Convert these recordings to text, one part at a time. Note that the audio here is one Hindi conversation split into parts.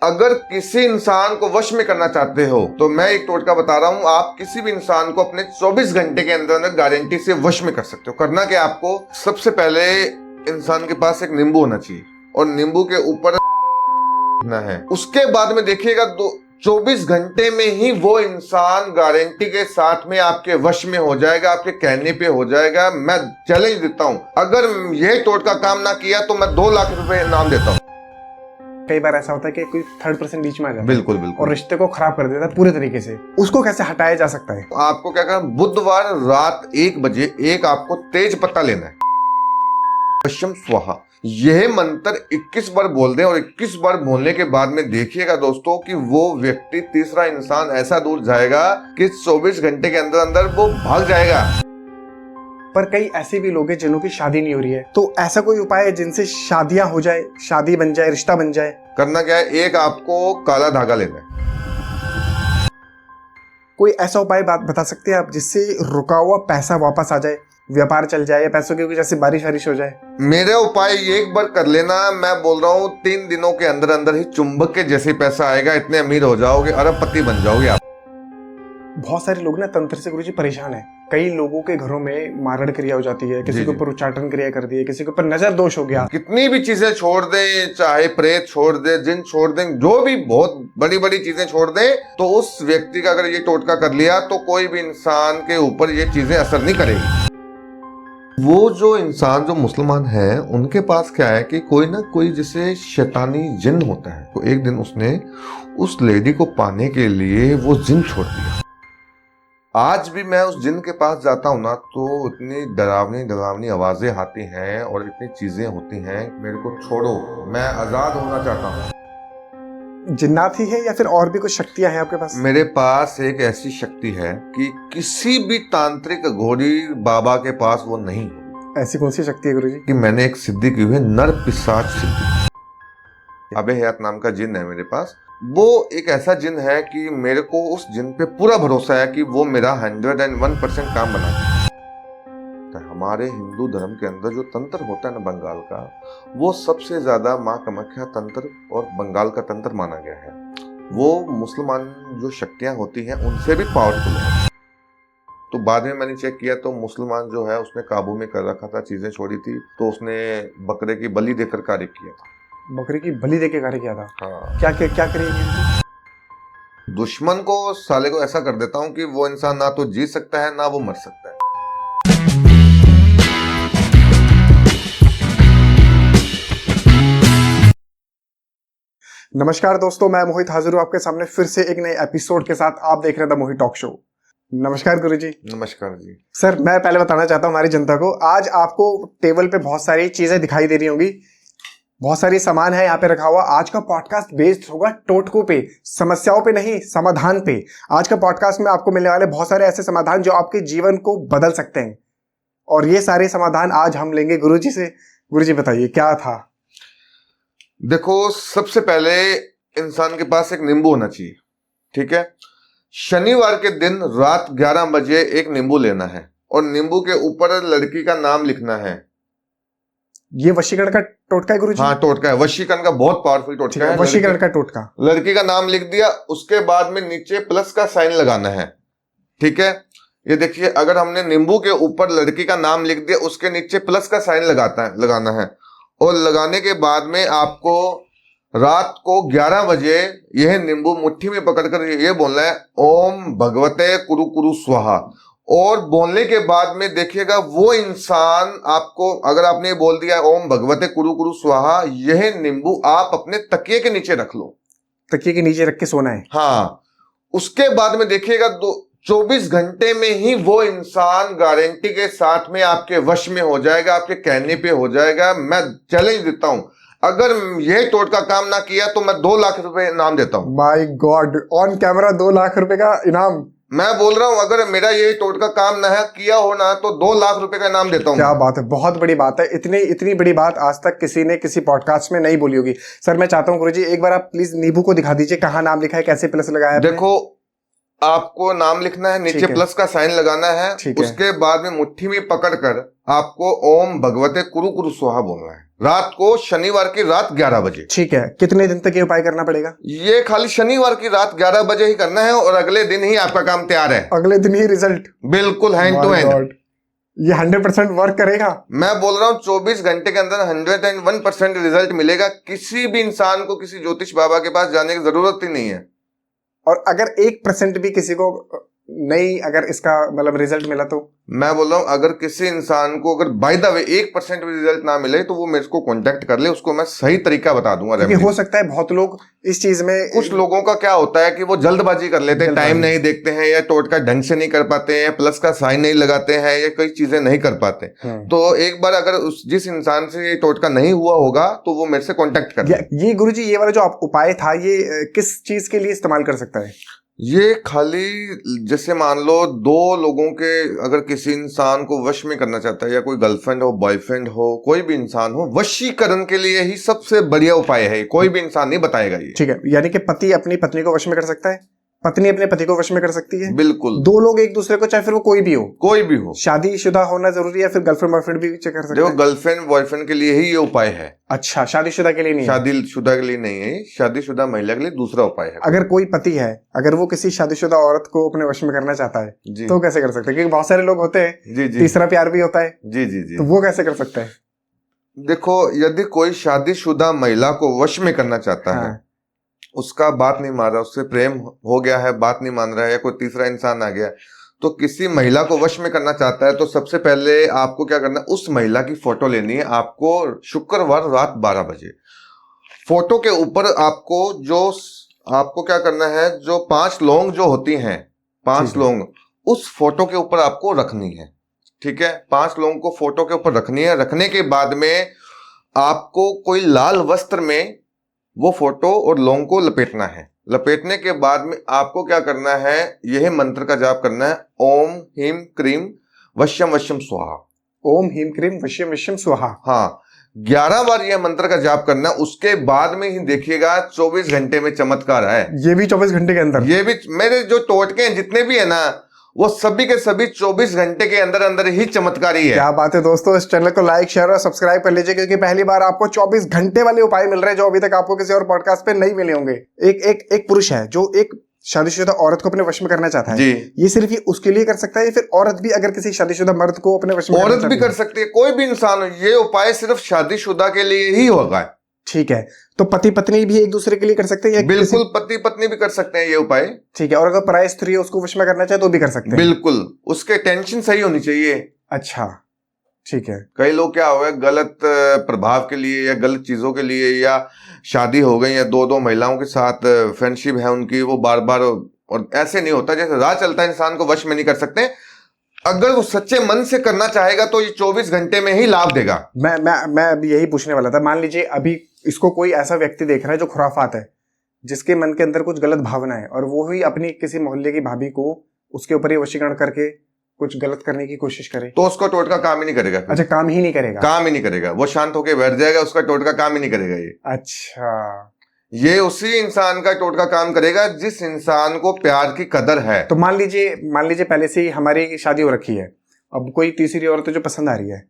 अगर किसी इंसान को वश में करना चाहते हो तो मैं एक टोटका बता रहा हूं, आप किसी भी इंसान को अपने 24 घंटे के अंदर अंदर गारंटी से वश में कर सकते हो। करना क्या आपको, सबसे पहले इंसान के पास एक नींबू होना चाहिए और नींबू के ऊपर ना है। उसके बाद में देखिएगा 24 घंटे में ही वो इंसान गारंटी के साथ में आपके वश में हो जाएगा, आपके कहने पे हो जाएगा। मैं चैलेंज देता हूं, अगर ये टोटका काम ना किया तो मैं 2 लाख रुपए इनाम देता हूं। कई बार ऐसा होता है कि कोई थर्ड पर्सन बीच में आ जाता है बिल्कुल बिल्कुल और रिश्ते को खराब कर देता है पूरे तरीके से। उसको कैसे हटाया जा सकता है? आपको क्या करना, बुधवार रात 1 बजे एक आपको तेज पत्ता लेना है, पश्चिम स्वाहा। यह मंत्र 21 बार बोल दें और 21 बार बोलने के बाद में देखिएगा दोस्तों कि वो व्यक्ति, तीसरा इंसान ऐसा दूर जाएगा कि 24 घंटे के अंदर अंदर वो भाग जाएगा। पर कई ऐसे भी लोग हैं जिन्हों की शादी नहीं हो रही है, तो ऐसा कोई उपाय है जिनसे शादियां हो जाए, शादी बन जाए, रिश्ता बन जाए? करना क्या है, एक आपको काला धागा लेना है। कोई ऐसा उपाय बता सकते हैं आप जिससे रुका हुआ पैसा वापस आ जाए, व्यापार चल जाए, या पैसों की वजह से बारिश वारिश हो जाए? मेरा उपाय ये एक बार कर लेना, मैं बोल रहा हूँ 3 दिनों के अंदर अंदर ही चुंबक के जैसे पैसा आएगा, इतने अमीर हो जाओगे, अरबपति बन जाओगे आप। बहुत सारे लोग ना तंत्र से गुरुजी परेशान है। कई लोगों के घरों में मारण क्रिया हो जाती है, किसी के ऊपर उच्चाटन क्रिया कर दी है, किसी के ऊपर नजर दोष हो गया। कितनी भी चीजें छोड़ दें, चाहे प्रेत छोड़ दे, जिन छोड़ दें, जो भी बहुत बड़ी बड़ी चीजें छोड़ दें, तो उस व्यक्ति का अगर ये टोटका कर लिया तो कोई भी इंसान के ऊपर ये चीजें असर नहीं करेगी। वो जो इंसान जो मुसलमान है उनके पास क्या है कि कोई ना कोई जैसे शैतानी जिन होता है, तो एक दिन उसने उस लेडी को पाने के लिए वो जिन छोड़ दिया। आज भी मैं उस जिन के पास जाता हूँ ना, तो इतनी डरावनी डरावनी आवाजें आती हैं और इतनी चीजें होती हैं, मेरे को छोड़ो, मैं आजाद होना चाहता हूँ। जिन्नात ही है या फिर और भी कुछ शक्तियां हैं आपके पास? मेरे पास एक ऐसी शक्ति है कि किसी भी तांत्रिक घोड़ी बाबा के पास वो नहीं है। ऐसी कौन सी शक्ति है गुरुजी? कि मैंने एक सिद्धि की हुई है, नर पिशाच सिद्धि। अबे हयात नाम का जिन है मेरे पास। वो एक ऐसा जिन है कि मेरे को उस जिन पे पूरा भरोसा है कि वो मेरा 101% काम बनाता है। हमारे हिंदू धर्म के अंदर जो तंत्र होता है ना बंगाल का, वो सबसे ज्यादा माँ कामाख्या तंत्र और बंगाल का तंत्र माना गया है। वो मुसलमान जो शक्तियां होती हैं उनसे भी पावरफुल है। तो बाद में मैंने चेक किया तो मुसलमान जो है उसने काबू में कर रखा था, चीजें छोड़ी थी, तो उसने बकरे की बलि देकर कार्य किया था। बकरी की बलि देके कार्य किया था? हाँ। क्या करिए? दुश्मन को साले को ऐसा कर देता हूं कि वो इंसान ना तो जी सकता है ना वो मर सकता है। नमस्कार दोस्तों, मैं मोहित हाजिर हूँ आपके सामने फिर से एक नए एपिसोड के साथ। आप देख रहे हैं द मोहित टॉक शो। नमस्कार गुरुजी। नमस्कार जी। सर, मैं पहले बताना चाहता हूँ हमारी जनता को, आज आपको टेबल पे बहुत सारी चीजें दिखाई दे रही होंगी, बहुत सारी सामान है यहाँ पे रखा हुआ। आज का पॉडकास्ट बेस्ड होगा टोटकों पे, समस्याओं पे नहीं, समाधान पे। आज का पॉडकास्ट में आपको मिलने वाले बहुत सारे ऐसे समाधान जो आपके जीवन को बदल सकते हैं, और ये सारे समाधान आज हम लेंगे गुरुजी से। गुरुजी बताइए क्या था? देखो, सबसे पहले इंसान के पास एक नींबू होना चाहिए, ठीक है। शनिवार के दिन रात 11 बजे एक नींबू लेना है और नींबू के ऊपर लड़की का नाम लिखना है। ये वशीकरण का टोटका है गुरुजी? हाँ, टोटका है, वशीकरण का बहुत पावरफुल टोटका है। वशीकरण का टोटका। लड़की का नाम लिख दिया, उसके बाद में नीचे प्लस का साइन लगाना है, ठीक है। ये देखिए, अगर हमने नींबू के ऊपर लड़की का नाम लिख दिया, उसके नीचे प्लस का साइन लगाना है। और लगाने के बाद में आपको रात को 11 बजे यह नींबू मुट्ठी में पकड़कर ये बोलना है, ओम भगवते कुरु कुरु स्वाहा। और बोलने के बाद में देखिएगा वो इंसान आपको, अगर आपने बोल दिया ओम भगवते कुरु कुरु स्वाहा, यह नींबू आप अपने तकिए के नीचे रख लो। तकिए के नीचे रख के सोना है? हाँ। उसके बाद में देखिएगा 24 घंटे में ही वो इंसान गारंटी के साथ में आपके वश में हो जाएगा, आपके कहने पे हो जाएगा। मैं चैलेंज देता हूं, अगर ये टोटका काम ना किया तो मैं 2 लाख रुपए इनाम देता हूं। My God, on camera 2 lakh रुपए का इनाम? मैं बोल रहा हूं, अगर मेरा ये टोटका काम ना किया हो ना तो 2 लाख रुपए का इनाम देता हूं। क्या बात है, बहुत बड़ी बात है। इतनी बड़ी बात आज तक किसी ने किसी पॉडकास्ट में नहीं बोली होगी। सर, मैं चाहता हूं गुरुजी एक बार आप प्लीज नींबू को दिखा दीजिए, कहाँ नाम लिखा है, कैसे प्लस लगाया है? देखो, आपको नाम लिखना है, नीचे ठीक है। प्लस का साइन लगाना है, ठीक है। उसके बाद में मुट्ठी में पकड़कर आपको ओम भगवते कुरु कुरु स्वाहा बोलना है, रात को शनिवार की रात 11 बजे। ठीक है, कितने दिन तक ये उपाय करना पड़ेगा? ये खाली शनिवार की रात 11 बजे ही करना है और अगले दिन ही आपका काम तैयार है। अगले दिन ही रिजल्ट? बिल्कुल हैंड टू हैंड। ये 100% वर्क करेगा? मैं बोल रहा हूँ 24 घंटे के अंदर 101% रिजल्ट मिलेगा। किसी भी इंसान को किसी ज्योतिष बाबा के पास जाने की जरूरत ही नहीं है। और अगर 1% भी किसी को नहीं, अगर इसका मतलब रिजल्ट मिला तो? मैं बोल रहा हूँ अगर किसी इंसान को अगर बाय द वे 1% भी रिजल्ट ना मिले तो वो मेरे को कांटेक्ट कर ले, उसको मैं सही तरीका बता दूंगा। क्योंकि हो सकता है बहुत लोग इस चीज में, कुछ लोगों का क्या होता है कि वो जल्दबाजी कर लेते हैं, टाइम नहीं देखते हैं या टोटका ढंग से नहीं कर पाते हैं, प्लस का साइन नहीं लगाते हैं या कई चीजें नहीं कर पाते। तो एक बार अगर जिस इंसान से ये टोटका नहीं हुआ होगा तो वो मेरे से कांटेक्ट कर ले। ये गुरुजी ये वाला जो आप उपाय था ये किस चीज के लिए इस्तेमाल कर सकता है? ये खाली जैसे मान लो दो लोगों के, अगर किसी इंसान को वश में करना चाहता है या कोई गर्लफ्रेंड हो, बॉयफ्रेंड हो, कोई भी इंसान हो, वशीकरण के लिए ही सबसे बढ़िया उपाय है। कोई भी इंसान नहीं बताएगा ये। ठीक है, यानी कि पति अपनी पत्नी को वश में कर सकता है, पत्नी अपने पति को वश में कर सकती है। बिल्कुल। दो लोग एक दूसरे को, चाहे फिर वो कोई भी हो, शादीशुदा होना जरूरी है, फिर गर्लफ्रेंड बॉयफ्रेंड भी चेक कर सकते हैं? गर्लफ्रेंड बॉयफ्रेंड के लिए ही ये उपाय है। अच्छा, शादीशुदा के लिए नहीं? शादीशुदा के लिए नहीं है, शादीशुदा महिला के लिए दूसरा उपाय है। अगर कोई पति है, अगर वो किसी शादीशुदा औरत को अपने वश में करना चाहता है तो कैसे कर सकते हैं? क्योंकि बहुत सारे लोग होते हैं जी जी, तीसरा प्यार भी होता है। जी जी जी, तो वो कैसे कर सकता है? देखो, यदि कोई शादीशुदा महिला को वश में करना चाहता है, उसका बात नहीं मान रहा, उससे प्रेम हो गया है, बात नहीं मान रहा है, या कोई तीसरा इंसान आ गया तो किसी महिला को वश में करना चाहता है, तो सबसे पहले आपको क्या करना है, उस महिला की फोटो लेनी है। आपको शुक्रवार रात 12 बजे फोटो के ऊपर आपको क्या करना है, जो 5 लौंग जो होती हैं, 5 लौंग उस फोटो के ऊपर आपको रखनी है। ठीक है, 5 लौंग को फोटो के ऊपर रखनी है। रखने के बाद में आपको कोई लाल वस्त्र में वो फोटो और लौंग को लपेटना है। लपेटने के बाद में आपको क्या करना है, यह मंत्र का जाप करना है, ओम ह्रीम क्रीम वश्यम वश्यम स्वाहा। ओम ह्रीम क्रीम वश्यम वश्यम स्वाहा। हाँ, 11 बार यह मंत्र का जाप करना है। उसके बाद में ही देखिएगा 24 घंटे में चमत्कार है। ये भी 24 घंटे के अंदर? ये भी मेरे जो टोटके हैं जितने भी है ना, वो सभी के सभी 24 घंटे के अंदर अंदर ही चमत्कारी है। क्या बात है दोस्तों, इस चैनल को लाइक शेयर और सब्सक्राइब कर लीजिए, क्योंकि पहली बार आपको 24 घंटे वाले उपाय मिल रहे हैं जो अभी तक आपको किसी और पॉडकास्ट पे नहीं मिले होंगे। एक पुरुष है जो एक शादीशुदा औरत को अपने वश में करना चाहता है जी। ये सिर्फ ये उसके लिए कर सकता है या फिर औरत भी अगर किसी शादीशुदा मर्द को अपने वश में? औरत भी कर सकती है, कोई भी इंसान। ये उपाय सिर्फ शादीशुदा के लिए ही होगा। ठीक है, तो पति पत्नी भी एक दूसरे के लिए कर सकते हैं? बिल्कुल, पति पत्नी भी कर सकते हैं ये उपाय। ठीक है, और अगर पराई स्त्री है उसको वश में करना चाहे तो भी कर सकते हैं? बिल्कुल, उसके टेंशन सही होनी चाहिए। अच्छा, ठीक है। कई लोग क्या हुआ, गलत प्रभाव के लिए या गलत चीजों के लिए, या शादी हो गई या दो महिलाओं के साथ फ्रेंडशिप है उनकी, वो बार बार, और ऐसे नहीं होता, जैसे राह चलता है इंसान को वश में नहीं कर सकते। अगर वो सच्चे मन से करना चाहेगा तो ये 24 घंटे में ही लाभ देगा। मैं अभी यही पूछने वाला था। मान लीजिए अभी इसको कोई ऐसा व्यक्ति देख रहा है जो खुराफात है, जिसके मन के अंदर कुछ गलत भावना है, और वो ही अपनी किसी मोहल्ले की भाभी को उसके ऊपर ये वशीकरण करके कुछ गलत करने की कोशिश करे, तो उसका टोटका काम ही नहीं करेगा। अच्छा, काम ही नहीं करेगा? काम ही नहीं करेगा, वो शांत होकर बैठ जाएगा, उसका टोटका काम ही नहीं करेगा ये। अच्छा, ये उसी इंसान का टोटका काम करेगा जिस इंसान को प्यार की कदर है। तो मान लीजिए पहले से ही हमारी शादी हो रखी है, अब कोई तीसरी औरत जो पसंद आ रही है,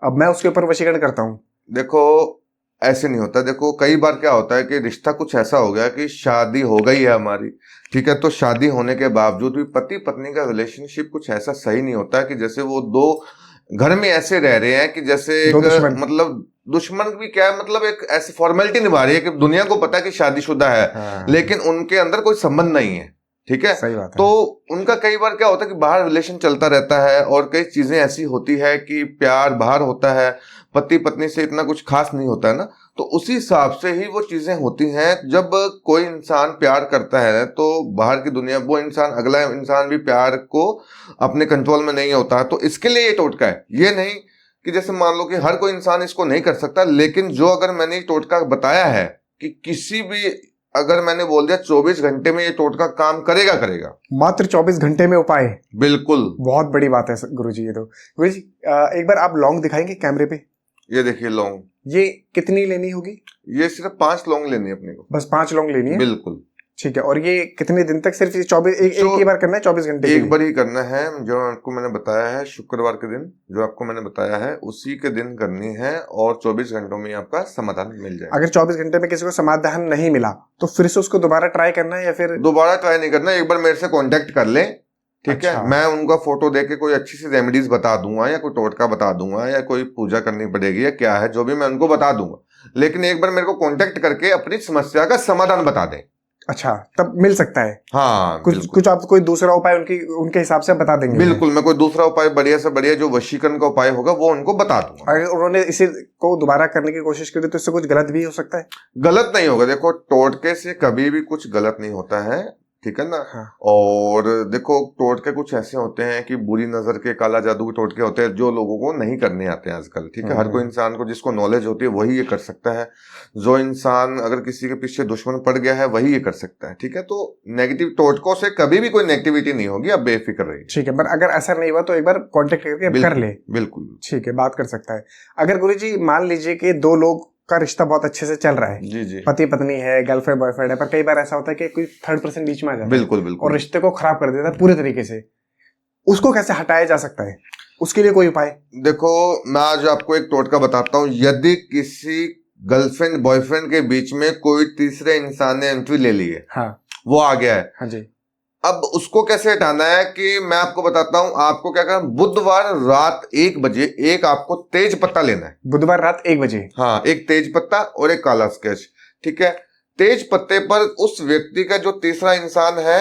अब मैं उसके ऊपर वशीकरण करता हूँ। देखो, ऐसे नहीं होता। देखो, कई बार क्या होता है कि रिश्ता कुछ ऐसा हो गया कि शादी हो गई है हमारी, ठीक है, तो शादी होने के बावजूद भी पति पत्नी का रिलेशनशिप कुछ ऐसा सही नहीं होता कि जैसे वो दो घर में ऐसे रह रहे हैं कि जैसे मतलब दुश्मन भी क्या है, मतलब एक ऐसी फॉर्मेलिटी निभा रही है कि दुनिया को पता है कि शादीशुदा है। हाँ। लेकिन उनके अंदर कोई संबंध नहीं है। ठीक है, सही बात है। तो उनका कई बार क्या होता है कि बाहर रिलेशन चलता रहता है और कई चीजें ऐसी होती है कि प्यार बाहर होता है, पति पत्नी से इतना कुछ खास नहीं होता है ना। तो उसी हिसाब से ही वो चीजें होती हैं। जब कोई इंसान प्यार करता है तो बाहर की दुनिया, वो इंसान, अगला इंसान भी प्यार को अपने कंट्रोल में नहीं होता। तो इसके लिए ये टोटका है। ये नहीं कि जैसे मान लो कि हर कोई इंसान इसको नहीं कर सकता, लेकिन जो अगर मैंने ये टोटका बताया है कि किसी भी, अगर मैंने बोल दिया 24 घंटे में ये टोटका काम करेगा, मात्र 24 घंटे में उपाय। बिल्कुल, बहुत बड़ी बात है गुरुजी। ये तो गुरुजी एक बार आप लौंग दिखाएंगे कैमरे पे? ये देखिए लौंग। ये कितनी लेनी होगी? ये सिर्फ 5 लौंग लेनी है अपने को। बस 5 लौंग लेनी है? बिल्कुल। ठीक है। और ये कितने दिन तक? सिर्फ 24 एक ही बार करना है 24 घंटे के एक लिए? बार ही करना है। जो आपको मैंने बताया है शुक्रवार के दिन, जो आपको मैंने बताया है उसी के दिन करनी है और 24 घंटों में आपका समाधान मिल जाएगा। अगर 24 घंटे में किसी को समाधान नहीं मिला तो फिर से उसको दोबारा ट्राई करना है या फिर? दोबारा ट्राई नहीं करना, एक बार मेरे से कांटेक्ट कर ले, ठीक अच्छा। है। मैं उनका फोटो देके कोई अच्छी सी रेमेडीज बता दूंगा या कोई टोटका बता दूंगा या कोई पूजा करनी पड़ेगी या क्या है, जो भी मैं उनको बता दूंगा। लेकिन एक बार मेरे को कांटेक्ट करके अपनी समस्या का समाधान बता दें। अच्छा, तब मिल सकता है। हाँ, कुछ आप कोई दूसरा उपाय उनके हिसाब से बता देंगे? बिल्कुल, मैं कोई दूसरा उपाय बढ़िया से बढ़िया जो वशीकरण का उपाय होगा वो उनको बता दूंगा। अगर उन्होंने इसे को दोबारा करने की कोशिश करी तो इससे कुछ गलत भी हो सकता है? गलत नहीं होगा, देखो टोटके से कभी भी कुछ गलत नहीं होता है, ठीक है ना। हाँ। और देखो टोटके कुछ ऐसे होते हैं कि बुरी नजर के, काला जादू के टोटके होते हैं जो लोगों को नहीं करने आते हैं आजकल, ठीक है। हर कोई इंसान को, जिसको नॉलेज होती है वही ये कर सकता है। जो इंसान अगर किसी के पीछे दुश्मन पड़ गया है वही ये कर सकता है, ठीक है। तो नेगेटिव टोटकों से कभी भी कोई नेगेटिविटी नहीं होगी, आप बेफिक्र रहिए। ठीक है, पर अगर असर नहीं हुआ तो एक बार कांटेक्ट करके कर ले। बिल्कुल, ठीक है, बात कर सकता है। अगर गुरुजी मान लीजिए कि दो लोग का रिश्ता बहुत अच्छे से चल रहा है, जी जी, पति पत्नी है, गर्लफ्रेंड बॉयफ्रेंड है, पर कई बार ऐसा होता है कि कोई थर्ड पर्सन बीच में आ जाता है बिल्कुल बिल्कुल, और रिश्ते को खराब कर देता है पूरे तरीके से। उसको कैसे हटाया जा सकता है? उसके लिए कोई उपाय? देखो मैं आज आपको एक टोटका बताता हूँ। यदि किसी गर्लफ्रेंड बॉयफ्रेंड के बीच में कोई तीसरे इंसान ने एंट्री ले ली है, हाँ, वो आ गया है, हाँ जी, अब उसको कैसे हटाना है कि मैं आपको बताता हूं। आपको क्या करना, बुधवार रात 1 बजे एक आपको तेज पत्ता लेना है। बुधवार रात 1 बजे? हाँ, एक तेज पत्ता और एक काला स्केच, ठीक है। तेज पत्ते पर उस व्यक्ति का जो तीसरा इंसान है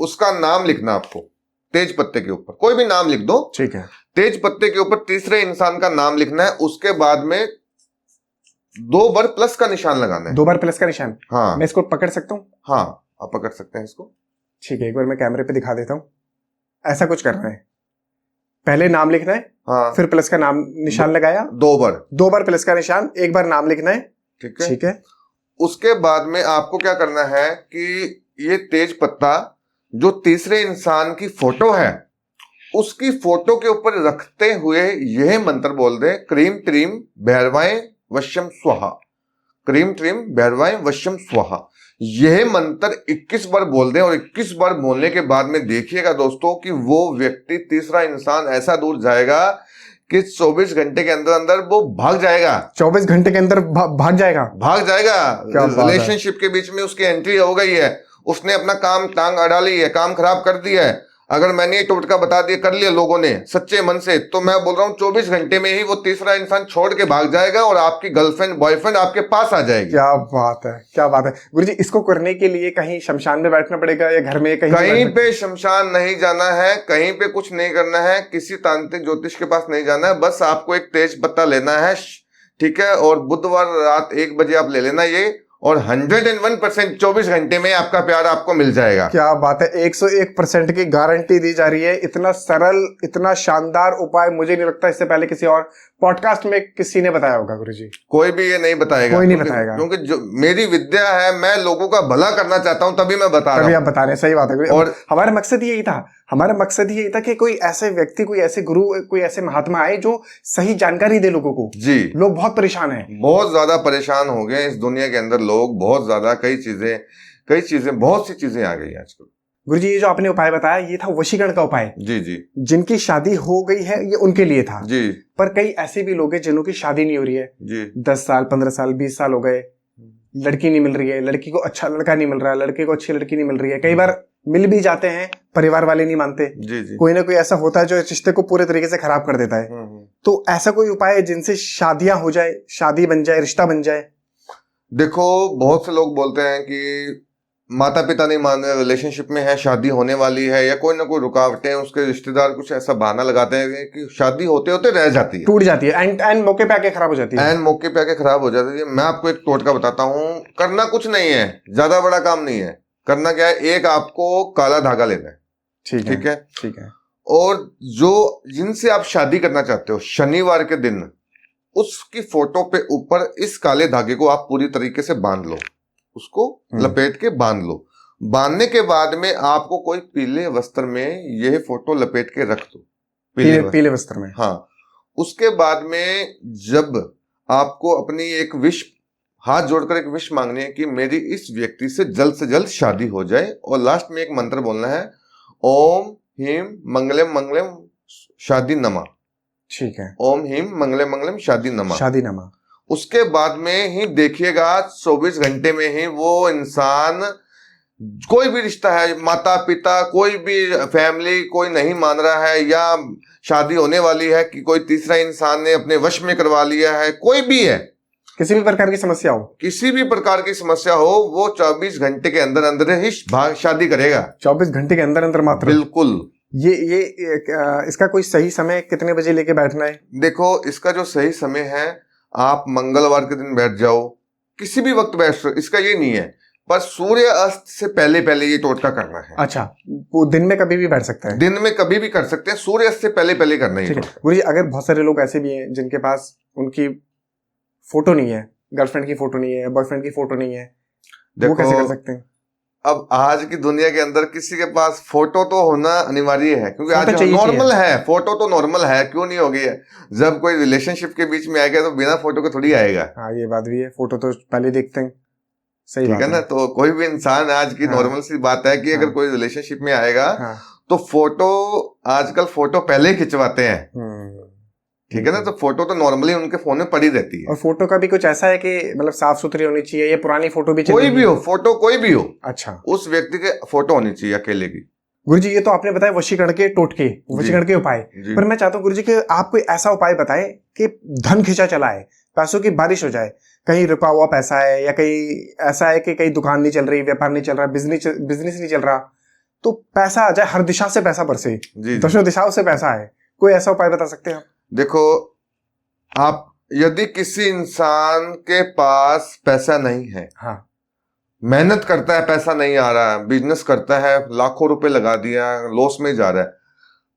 उसका नाम लिखना आपको। तेज पत्ते के ऊपर कोई भी नाम लिख दो, ठीक है। तेज पत्ते के ऊपर तीसरे इंसान का नाम लिखना है। उसके बाद में 2 बार प्लस का निशान लगाना है। 2 बार प्लस का निशान? हाँ, मैं इसको पकड़ सकता हूँ? हाँ, आप पकड़ सकते हैं इसको। ठीक है, एक बार मैं कैमरे पे दिखा देता हूँ। ऐसा कुछ करना है, पहले नाम लिखना है, हाँ, फिर प्लस का नाम निशान लगाया, 2 बार प्लस का निशान, एक बार नाम लिखना है, ठीक है। ठीक है। उसके बाद में आपको क्या करना है कि ये तेज पत्ता जो तीसरे इंसान की फोटो है उसकी फोटो के ऊपर रखते हुए यह मंत्र बोल दे, क्रीम त्रीम भैरवाएं वश्यम स्वाहा, क्रीम त्रीम भैरवाएं वश्यम स्वाहा। यह मंत्र 21 बार बोल दें और 21 बार बोलने के बाद में देखिएगा दोस्तों कि वो व्यक्ति तीसरा इंसान ऐसा दूर जाएगा कि 24 घंटे के अंदर अंदर वो भाग जाएगा। 24 घंटे के अंदर भाग जाएगा? भाग जाएगा। क्या बात है। रिलेशनशिप के बीच में उसकी एंट्री हो गई है, उसने अपना काम टांग अड़ा ली है, काम खराब कर दिया है। अगर मैंने ये टोटका बता दिया, कर लिया लोगों ने सच्चे मन से, तो मैं बोल रहा हूँ 24 घंटे में ही वो तीसरा इंसान छोड़ के भाग जाएगा और आपकी गर्लफ्रेंड बॉयफ्रेंड आपके पास आ जाएगी। क्या बात है, क्या बात है। गुरुजी इसको करने के लिए कहीं शमशान में बैठना पड़ेगा या घर में कहीं पे शमशान नहीं जाना है, कहीं पे कुछ नहीं करना है, किसी तांत्रिक ज्योतिष के पास नहीं जाना है। बस आपको एक तेज पत्ता लेना है, ठीक है, और बुधवार रात 1 बजे आप ले लेना ये, और 101% 24 घंटे में आपका प्यार आपको मिल जाएगा। क्या बात है, 101% की गारंटी दी जा रही है। इतना सरल, इतना शानदार उपाय मुझे नहीं लगता इससे पहले किसी और पॉडकास्ट में किसी ने बताया होगा गुरुजी। कोई भी ये नहीं बताएगा, कोई नहीं बताएगा, क्योंकि जो मेरी विद्या है, मैं लोगों का भला करना चाहता हूं, तभी मैं बता रहा हूं। आप बता रहे हैं, सही बात है। और हमारा मकसद यही था, कि कोई ऐसे व्यक्ति, कोई ऐसे गुरु, कोई ऐसे महात्मा आए जो सही जानकारी दे लोगों को। जी, लोग बहुत परेशान हैं, बहुत ज्यादा परेशान हो गए इस दुनिया के अंदर लोग, बहुत ज्यादा। कई चीजें बहुत सी चीजें आ गई आजकल। गुरुजी ये जो आपने उपाय बताया ये था वशीकरण का उपाय। जी जी, जिनकी शादी हो गई है ये उनके लिए था जी। पर कई ऐसे भी लोग हैं जिन्हों की शादी नहीं हो रही है जी, 10 साल 15 साल 20 साल हो गए, लड़की नहीं मिल रही है, लड़की को अच्छा लड़का नहीं मिल रहा है, लड़के को अच्छी लड़की नहीं मिल रही है। कई बार मिल भी जाते हैं, परिवार वाले नहीं मानते। जी जी, कोई ना कोई ऐसा होता है जो इस रिश्ते को पूरे तरीके से खराब कर देता है। तो ऐसा कोई उपाय है जिनसे शादियां हो जाए, शादी बन जाए, रिश्ता बन जाए? देखो बहुत से लोग बोलते हैं कि माता पिता नहीं मान रहे, रिलेशनशिप में है, शादी होने वाली है, या कोई ना कोई रुकावटें, उसके रिश्तेदार कुछ ऐसा बहाना लगाते हैं कि शादी होते होते रह जाती है, टूट जाती है, एंड मौके पे आके खराब हो जाती है। एंड मौके पे आके खराब हो जाती है। मैं आपको एक टोटका बताता हूँ, करना कुछ नहीं है, ज्यादा बड़ा काम नहीं है। करना क्या है, एक आपको काला धागा लेना है, ठीक है, ठीक है। और जो जिनसे आप शादी करना चाहते हो, शनिवार के दिन उसकी फोटो पे ऊपर इस काले धागे को आप पूरी तरीके से बांध लो, उसको लपेट के बांध लो। बांधने के बाद में आपको कोई पीले वस्त्र में यह फोटो लपेट के रख दो, पीले वस्त्र में। हाँ, उसके बाद में जब आपको अपनी एक विश हाथ जोड़कर एक विश मांगनी है कि मेरी इस व्यक्ति से जल्द शादी हो जाए, और लास्ट में एक मंत्र बोलना है, ओम ह्रीम मंगलम मंगलम शादी नमा। ठीक है, ओम ह्रीम मंगलम मंगलम शादी नमा। शादी नमा। उसके बाद में ही देखिएगा 24 घंटे में ही वो इंसान, कोई भी रिश्ता है, माता पिता, कोई भी फैमिली कोई नहीं मान रहा है, या शादी होने वाली है कि कोई तीसरा इंसान ने अपने वश में करवा लिया है, कोई भी है, किसी भी प्रकार की समस्या हो, किसी भी प्रकार की समस्या हो, वो 24 घंटे के अंदर अंदर ही शादी करेगा। 24 घंटे के अंदर अंदर मात्र? बिल्कुल। ये इसका कोई सही समय कितने बजे लेके बैठना है? देखो, इसका जो सही समय है, आप मंगलवार के दिन बैठ जाओ, किसी भी वक्त बैठ सकते, इसका ये नहीं है, पर सूर्य अस्त से पहले पहले ये टोटका करना है। अच्छा, वो दिन में कभी भी बैठ सकता है? दिन में कभी भी कर सकते हैं, सूर्य अस्त से पहले पहले करना है। गुरुजी, अगर बहुत सारे लोग ऐसे भी हैं जिनके पास उनकी फोटो नहीं है, गर्लफ्रेंड की फोटो नहीं है, बॉयफ्रेंड की फोटो नहीं है, वो कैसे कर सकते हैं? अब आज की दुनिया के अंदर किसी के पास फोटो तो होना अनिवार्य है, क्योंकि आज नॉर्मल है, फोटो तो नॉर्मल है, क्यों नहीं होगी है? जब कोई रिलेशनशिप के बीच में आएगा तो बिना फोटो के थोड़ी आएगा। हाँ, ये बात भी है, फोटो तो पहले देखते हैं। सही ठीक है ना? तो कोई भी इंसान, आज की नॉर्मल सी बात है कि अगर कोई रिलेशनशिप में आएगा तो फोटो, आजकल फोटो पहले खिंचवाते हैं, ठीक है ना? तो फोटो तो नॉर्मली उनके फोन में पड़ी रहती है। और फोटो का भी कुछ ऐसा है कि मतलब साफ सुथरी होनी चाहिए, या पुरानी फोटो भी कोई भी हो, फोटो कोई भी हो, अच्छा, उस व्यक्ति के फोटो होनी चाहिए अकेले की। गुरुजी, ये तो आपने बताया वशीकरण के टोटके, वशीकरण के उपाय, पर मैं चाहता हूँ गुरुजी कि आप कोई ऐसा उपाय बताएं कि धन खिंचा चला है, पैसों की बारिश हो जाए, कहीं रुका हुआ पैसा है, या कहीं ऐसा है कि कहीं दुकान नहीं चल रही, व्यापार नहीं चल रहा, बिजनेस नहीं चल रहा, तो पैसा आ जाए, हर दिशा से पैसा बरसे, दसों दिशाओं से पैसा है, कोई ऐसा उपाय बता सकते हैं आप? देखो, आप यदि किसी इंसान के पास पैसा नहीं है, हाँ, मेहनत करता है, पैसा नहीं आ रहा है, बिजनेस करता है, लाखों रुपए लगा दिया, लॉस में जा रहा है,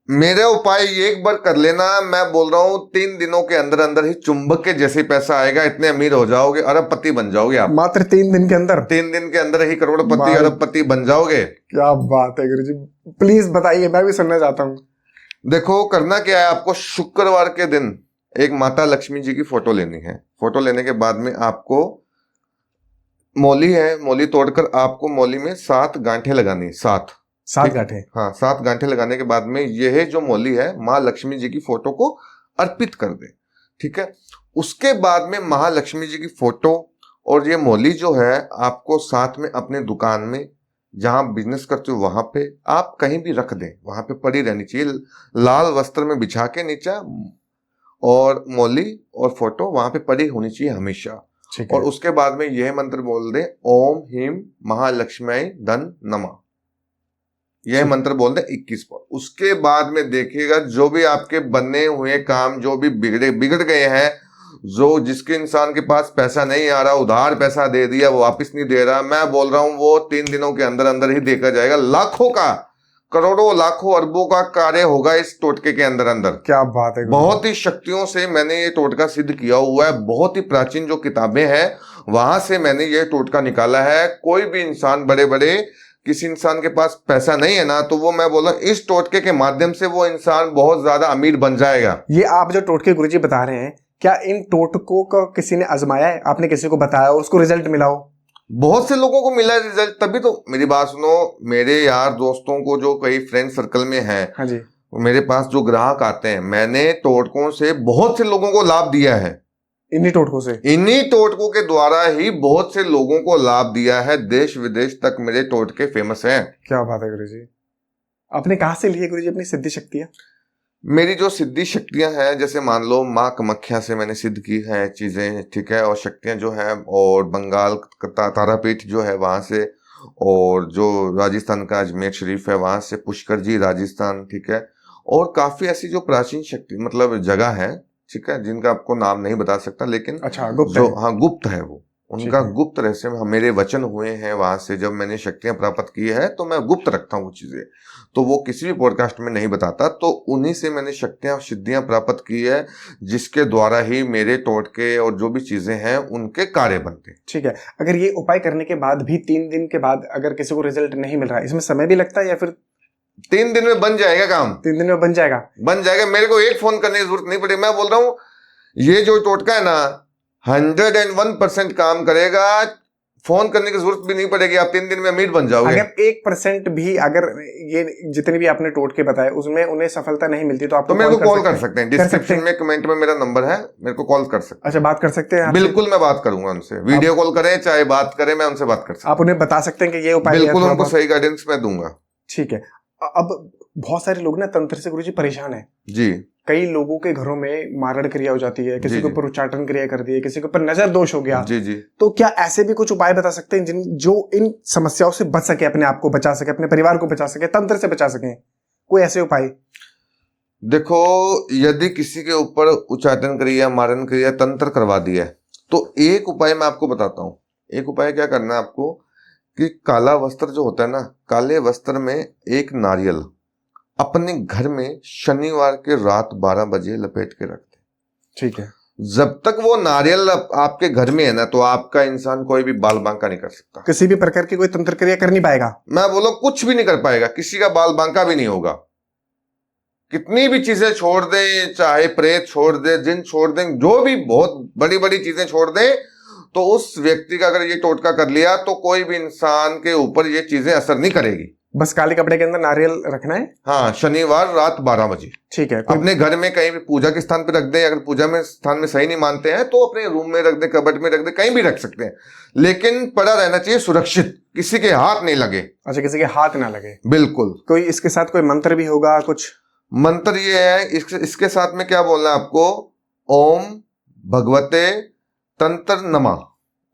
मेरा उपाय ये एक बार कर लेना, मैं बोल रहा हूँ 3 दिनों के अंदर अंदर ही चुंबक के जैसे पैसा आएगा, इतने अमीर हो जाओगे, अरबपति बन जाओगे आप। मात्र 3 दिन के अंदर? 3 दिन के अंदर ही करोड़पति, अरबपति बन जाओगे। क्या बात है गुरुजी, प्लीज बताइए, मैं भी सुनना चाहता हूँ। देखो, करना क्या है, आपको शुक्रवार के दिन एक माता लक्ष्मी जी की फोटो लेनी है। फोटो लेने के बाद में आपको मौली है, मौली तोड़कर आपको मौली में 7 गांठें लगानी है। 7 गांठें? हाँ, 7 गांठें लगाने के बाद में यह जो मौली है माँ लक्ष्मी जी की फोटो को अर्पित कर दे, ठीक है? उसके बाद में महालक्ष्मी जी की फोटो और ये मौली जो है आपको साथ में अपने दुकान में, जहां बिजनेस करते हो वहां पे आप कहीं भी रख दें, वहां पे पड़ी रहनी चाहिए, लाल वस्त्र में बिछा के नीचे, और मौली और फोटो वहां पे पड़ी होनी चाहिए हमेशा। और उसके बाद में यह मंत्र बोल दे, ओम ह्रीम महालक्ष्मी धन नमा, यह मंत्र बोल दे 21 बार। उसके बाद में देखिएगा जो भी आपके बने हुए काम, जो भी बिगड़ गए हैं, जो जिसके इंसान के पास पैसा नहीं आ रहा, उधार पैसा दे दिया, वो वापस नहीं दे रहा, मैं बोल रहा हूं वो 3 दिनों के अंदर अंदर ही देखा जाएगा। लाखों का, करोड़ों, लाखों, अरबों का कार्य होगा इस टोटके के अंदर अंदर। क्या बात है, बहुत ही शक्तियों से मैंने ये टोटका सिद्ध किया हुआ है। बहुत ही प्राचीन जो किताबें हैं वहां से मैंने ये टोटका निकाला है। कोई भी इंसान, बड़े बड़े किसी इंसान के पास पैसा नहीं है ना, तो वो, मैं बोला, इस टोटके के माध्यम से वो इंसान बहुत ज्यादा अमीर बन जाएगा। ये आप जो टोटके गुरुजी बता रहे हैं, क्या इन टोटकों को किसी ने आजमाया है? आपने किसी को बताया और उसको रिजल्ट मिला हो? बहुत से लोगों को मिला रिजल्ट, तभी तो मेरी बात सुनो, मेरे यार दोस्तों को जो कई फ्रेंड सर्कल में हैं, हाँ जी, मेरे पास जो ग्राहक आते हैं, मैंने टोटकों से बहुत से लोगों को लाभ दिया है। इन्हीं टोटकों से? इन्हीं टोटकों के द्वारा ही बहुत से लोगों को लाभ दिया है। देश विदेश तक मेरे टोटके फेमस हैं। क्या बात है गुरुजी, आपने कहाँ से ली है गुरुजी अपनी सिद्धि शक्तियां? मेरी जो सिद्धि शक्तियां हैं, जैसे मान लो माँ कामाख्या से मैंने सिद्ध की है चीजें, ठीक है, और शक्तियां जो है, और बंगाल का तारापीठ जो है वहां से, और जो राजस्थान का अजमेर शरीफ है वहां से, पुष्कर जी राजस्थान, ठीक है, और काफी ऐसी जो प्राचीन शक्ति मतलब जगह है, ठीक है, जिनका आपको नाम नहीं बता सकता, लेकिन अच्छा, गुप्त जो, है। हाँ, गुप्त है वो, उनका गुप्त रहस्य में मेरे वचन हुए हैं वहां से। जब मैंने शक्तियां प्राप्त की है तो मैं गुप्त रखता हूँ वो चीजें, तो वो किसी भी पॉडकास्ट में नहीं बताता। तो उन्हीं से मैंने शक्तियां, सिद्धियां प्राप्त की है, जिसके द्वारा ही मेरे टोटके और जो भी चीजें हैं उनके कार्य बनते हैं। ठीक है, अगर ये उपाय करने के बाद भी 3 दिन के बाद अगर किसी को रिजल्ट नहीं मिल रहा है, इसमें समय भी लगता है या फिर 3 दिन में बन जाएगा काम? 3 दिन में बन जाएगा? बन जाएगा। मेरे को एक फोन करने की जरूरत नहीं पड़ेगी। मैं बोल रहा हूँ ये जो टोटका है ना, 101% काम करेगा। फोन करने की जरूरत भी नहीं पड़ेगी, आप 3 दिन में अमीर बन जाओगे। अगर 1% भी, अगर ये जितने भी आपने टोटके बताए उसमें उन्हें सफलता नहीं मिलती तो आपको तो मेरे को कॉल कर सकते हैं, कर सकते डिस्क्रिप्शन हैं। में कमेंट में मेरा नंबर है, मेरे को कॉल कर सकते अच्छा, बात कर सकते हैं हैं। आपसे? बिल्कुल मैं बात करूंगा उनसे, वीडियो कॉल करें चाहे बात करें, मैं उनसे बात कर सकता आप उन्हें बता सकते हैं कि ये हूँ। उपाय है बिल्कुल थोड़ा उनको बहुत? सही गाइडेंस मैं दूंगा। ठीक है। अब बहुत सारे लोग ना तंत्र से गुरुजी परेशान है। जी कई लोगों के घरों में मारण क्रिया हो जाती है, किसी जी, के जी। ऊपर उच्चाटन क्रिया कर दी है, किसी के ऊपर नजर दोष हो गया। जी जी। तो क्या ऐसे भी कुछ उपाय बता सकते हैं जो इन समस्याओं से बच सके, अपने आप को बचा सके, अपने परिवार को बचा सके, तंत्र से बचा सके? कोई ऐसे उपाय? देखो, यदि किसी के ऊपर उच्चाटन क्रिया, मारण क्रिया, तंत्र करवा दिया है, तो एक उपाय मैं आपको बताता हूँ। एक उपाय क्या करना है आपको कि काला वस्त्र जो होता है ना, काले वस्त्र में एक नारियल अपने घर में शनिवार के रात 12 बजे लपेट के रखते। ठीक है। जब तक वो नारियल आपके घर में है ना, तो आपका इंसान कोई भी बाल बांका नहीं कर सकता। किसी भी प्रकार की कोई तंत्र क्रिया कर नहीं पाएगा। मैं बोलो कुछ भी नहीं कर पाएगा, किसी का बाल बांका भी नहीं होगा। कितनी भी चीजें छोड़ दें, चाहे प्रेत छोड़ दे, जिन छोड़ दें, जो भी बहुत बड़ी बड़ी चीजें छोड़ दें, तो उस व्यक्ति का अगर ये टोटका कर लिया तो कोई भी इंसान के ऊपर ये चीजें असर नहीं करेगी। बस काले कपड़े के अंदर नारियल रखना है। हाँ, शनिवार रात 12 बजे। ठीक है। अपने घर में कहीं भी पूजा के स्थान पे रख दें, अगर पूजा में स्थान में सही नहीं मानते हैं तो अपने रूम में रख दें, कबर्ड में रख दें, कहीं भी रख सकते हैं, लेकिन पड़ा रहना चाहिए सुरक्षित, किसी के हाथ नहीं लगे। अच्छा, किसी के हाथ ना लगे। बिल्कुल। कोई इसके साथ कोई मंत्र भी होगा कुछ? मंत्र ये है, इसके साथ में क्या बोलना है आपको? ओम भगवते तंत्र नमः,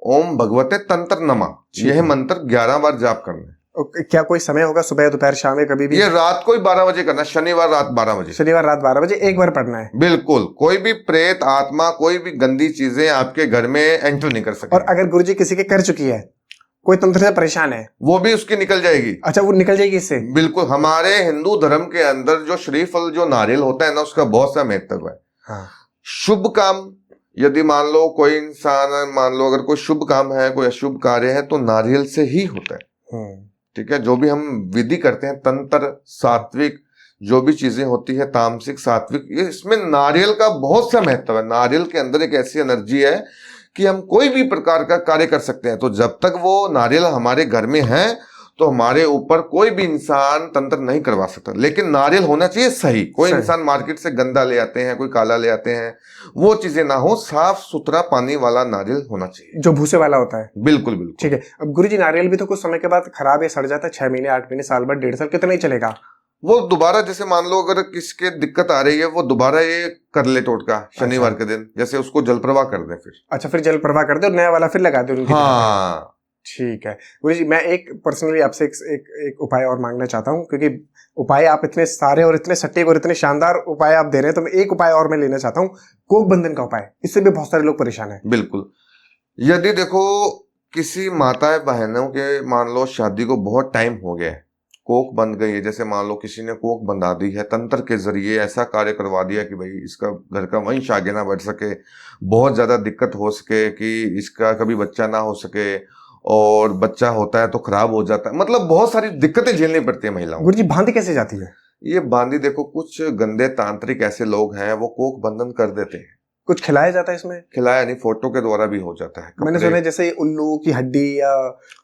ओम भगवते तंत्र नमः, यह मंत्र 11 बार जाप करना है। क्या कोई समय होगा, सुबह दोपहर शाम में, कभी भी? ये रात को ही 12 बजे करना है, शनिवार रात 12 बजे। शनिवार रात 12 बजे एक बार पढ़ना है। बिल्कुल, कोई भी प्रेत आत्मा, कोई भी गंदी चीजें आपके घर में एंटर नहीं कर सकती। और अगर गुरुजी किसी के कर चुकी है, कोई तंत्र से परेशान है, वो भी उसकी निकल जाएगी। अच्छा, वो निकल जाएगी इससे? बिल्कुल। हमारे हिंदू धर्म के अंदर जो श्रीफल, जो नारियल होता है ना, उसका बहुत सा महत्व है। हाँ। शुभ काम, यदि मान लो कोई इंसान, मान लो अगर कोई शुभ काम है, कोई अशुभ कार्य है, तो नारियल से ही होता है। ठीक है। जो भी हम विधि करते हैं, तंत्र, सात्विक, जो भी चीजें होती है, तामसिक, सात्विक, ये इसमें नारियल का बहुत सा महत्व है। नारियल के अंदर एक ऐसी एनर्जी है कि हम कोई भी प्रकार का कार्य कर सकते हैं। तो जब तक वो नारियल हमारे घर में है, तो हमारे ऊपर कोई भी इंसान तंत्र नहीं करवा सकता। लेकिन नारियल होना चाहिए सही। कोई इंसान मार्केट से गंदा ले आते हैं, कोई काला ले आते हैं, वो चीजें ना हो, साफ सुथरा पानी वाला नारियल होना चाहिए, जो भूसे वाला होता है। बिल्कुल बिल्कुल। ठीक है। अब गुरुजी, नारियल भी तो कुछ समय के बाद खराब या सड़ जाता है, 6 महीने, 8 महीने, साल भर, 1.5 साल, कितना ही चलेगा? वो दोबारा, जैसे मान लो अगर किसके दिक्कत आ रही है, वो दोबारा ये कर ले टोटका शनिवार के दिन, जैसे उसको जल प्रवाह कर दे फिर। अच्छा, फिर जल प्रवाह कर दे और नया वाला फिर लगा दे। हाँ, ठीक है। गुरुजी, मैं एक पर्सनली आपसे एक उपाय और मांगना चाहता हूँ, क्योंकि उपाय आप इतने सारे और इतने सटीक और इतने शानदार उपाय आप दे रहे हैं, तो मैं एक उपाय और मैं लेना चाहता हूँ, कोक बंधन का उपाय। इससे भी बहुत सारे लोग परेशान हैं। बिल्कुल। यदि देखो किसी माता बहनों के, मान लो शादी को बहुत टाइम हो गया है, कोक बंध गई है, जैसे मान लो किसी ने कोक बंधा दी है, तंत्र के जरिए ऐसा कार्य करवा दिया कि भाई इसका घर का वंश आगे ना बढ़ सके, बहुत ज्यादा दिक्कत हो सके, कि इसका कभी बच्चा ना हो सके, और बच्चा होता है तो खराब हो जाता है, मतलब बहुत सारी दिक्कतें झेलनी पड़ती है महिलाओं को। गुरुजी, बांधी कैसे जाती है? ये बांधी, देखो कुछ गंदे तांत्रिक ऐसे लोग हैं, वो कोक बंधन कर देते हैं। कुछ खिलाया जाता है इसमें? खिलाया नहीं, फोटो के द्वारा भी हो जाता है। मैंने सुना है जैसे उल्लू की हड्डी या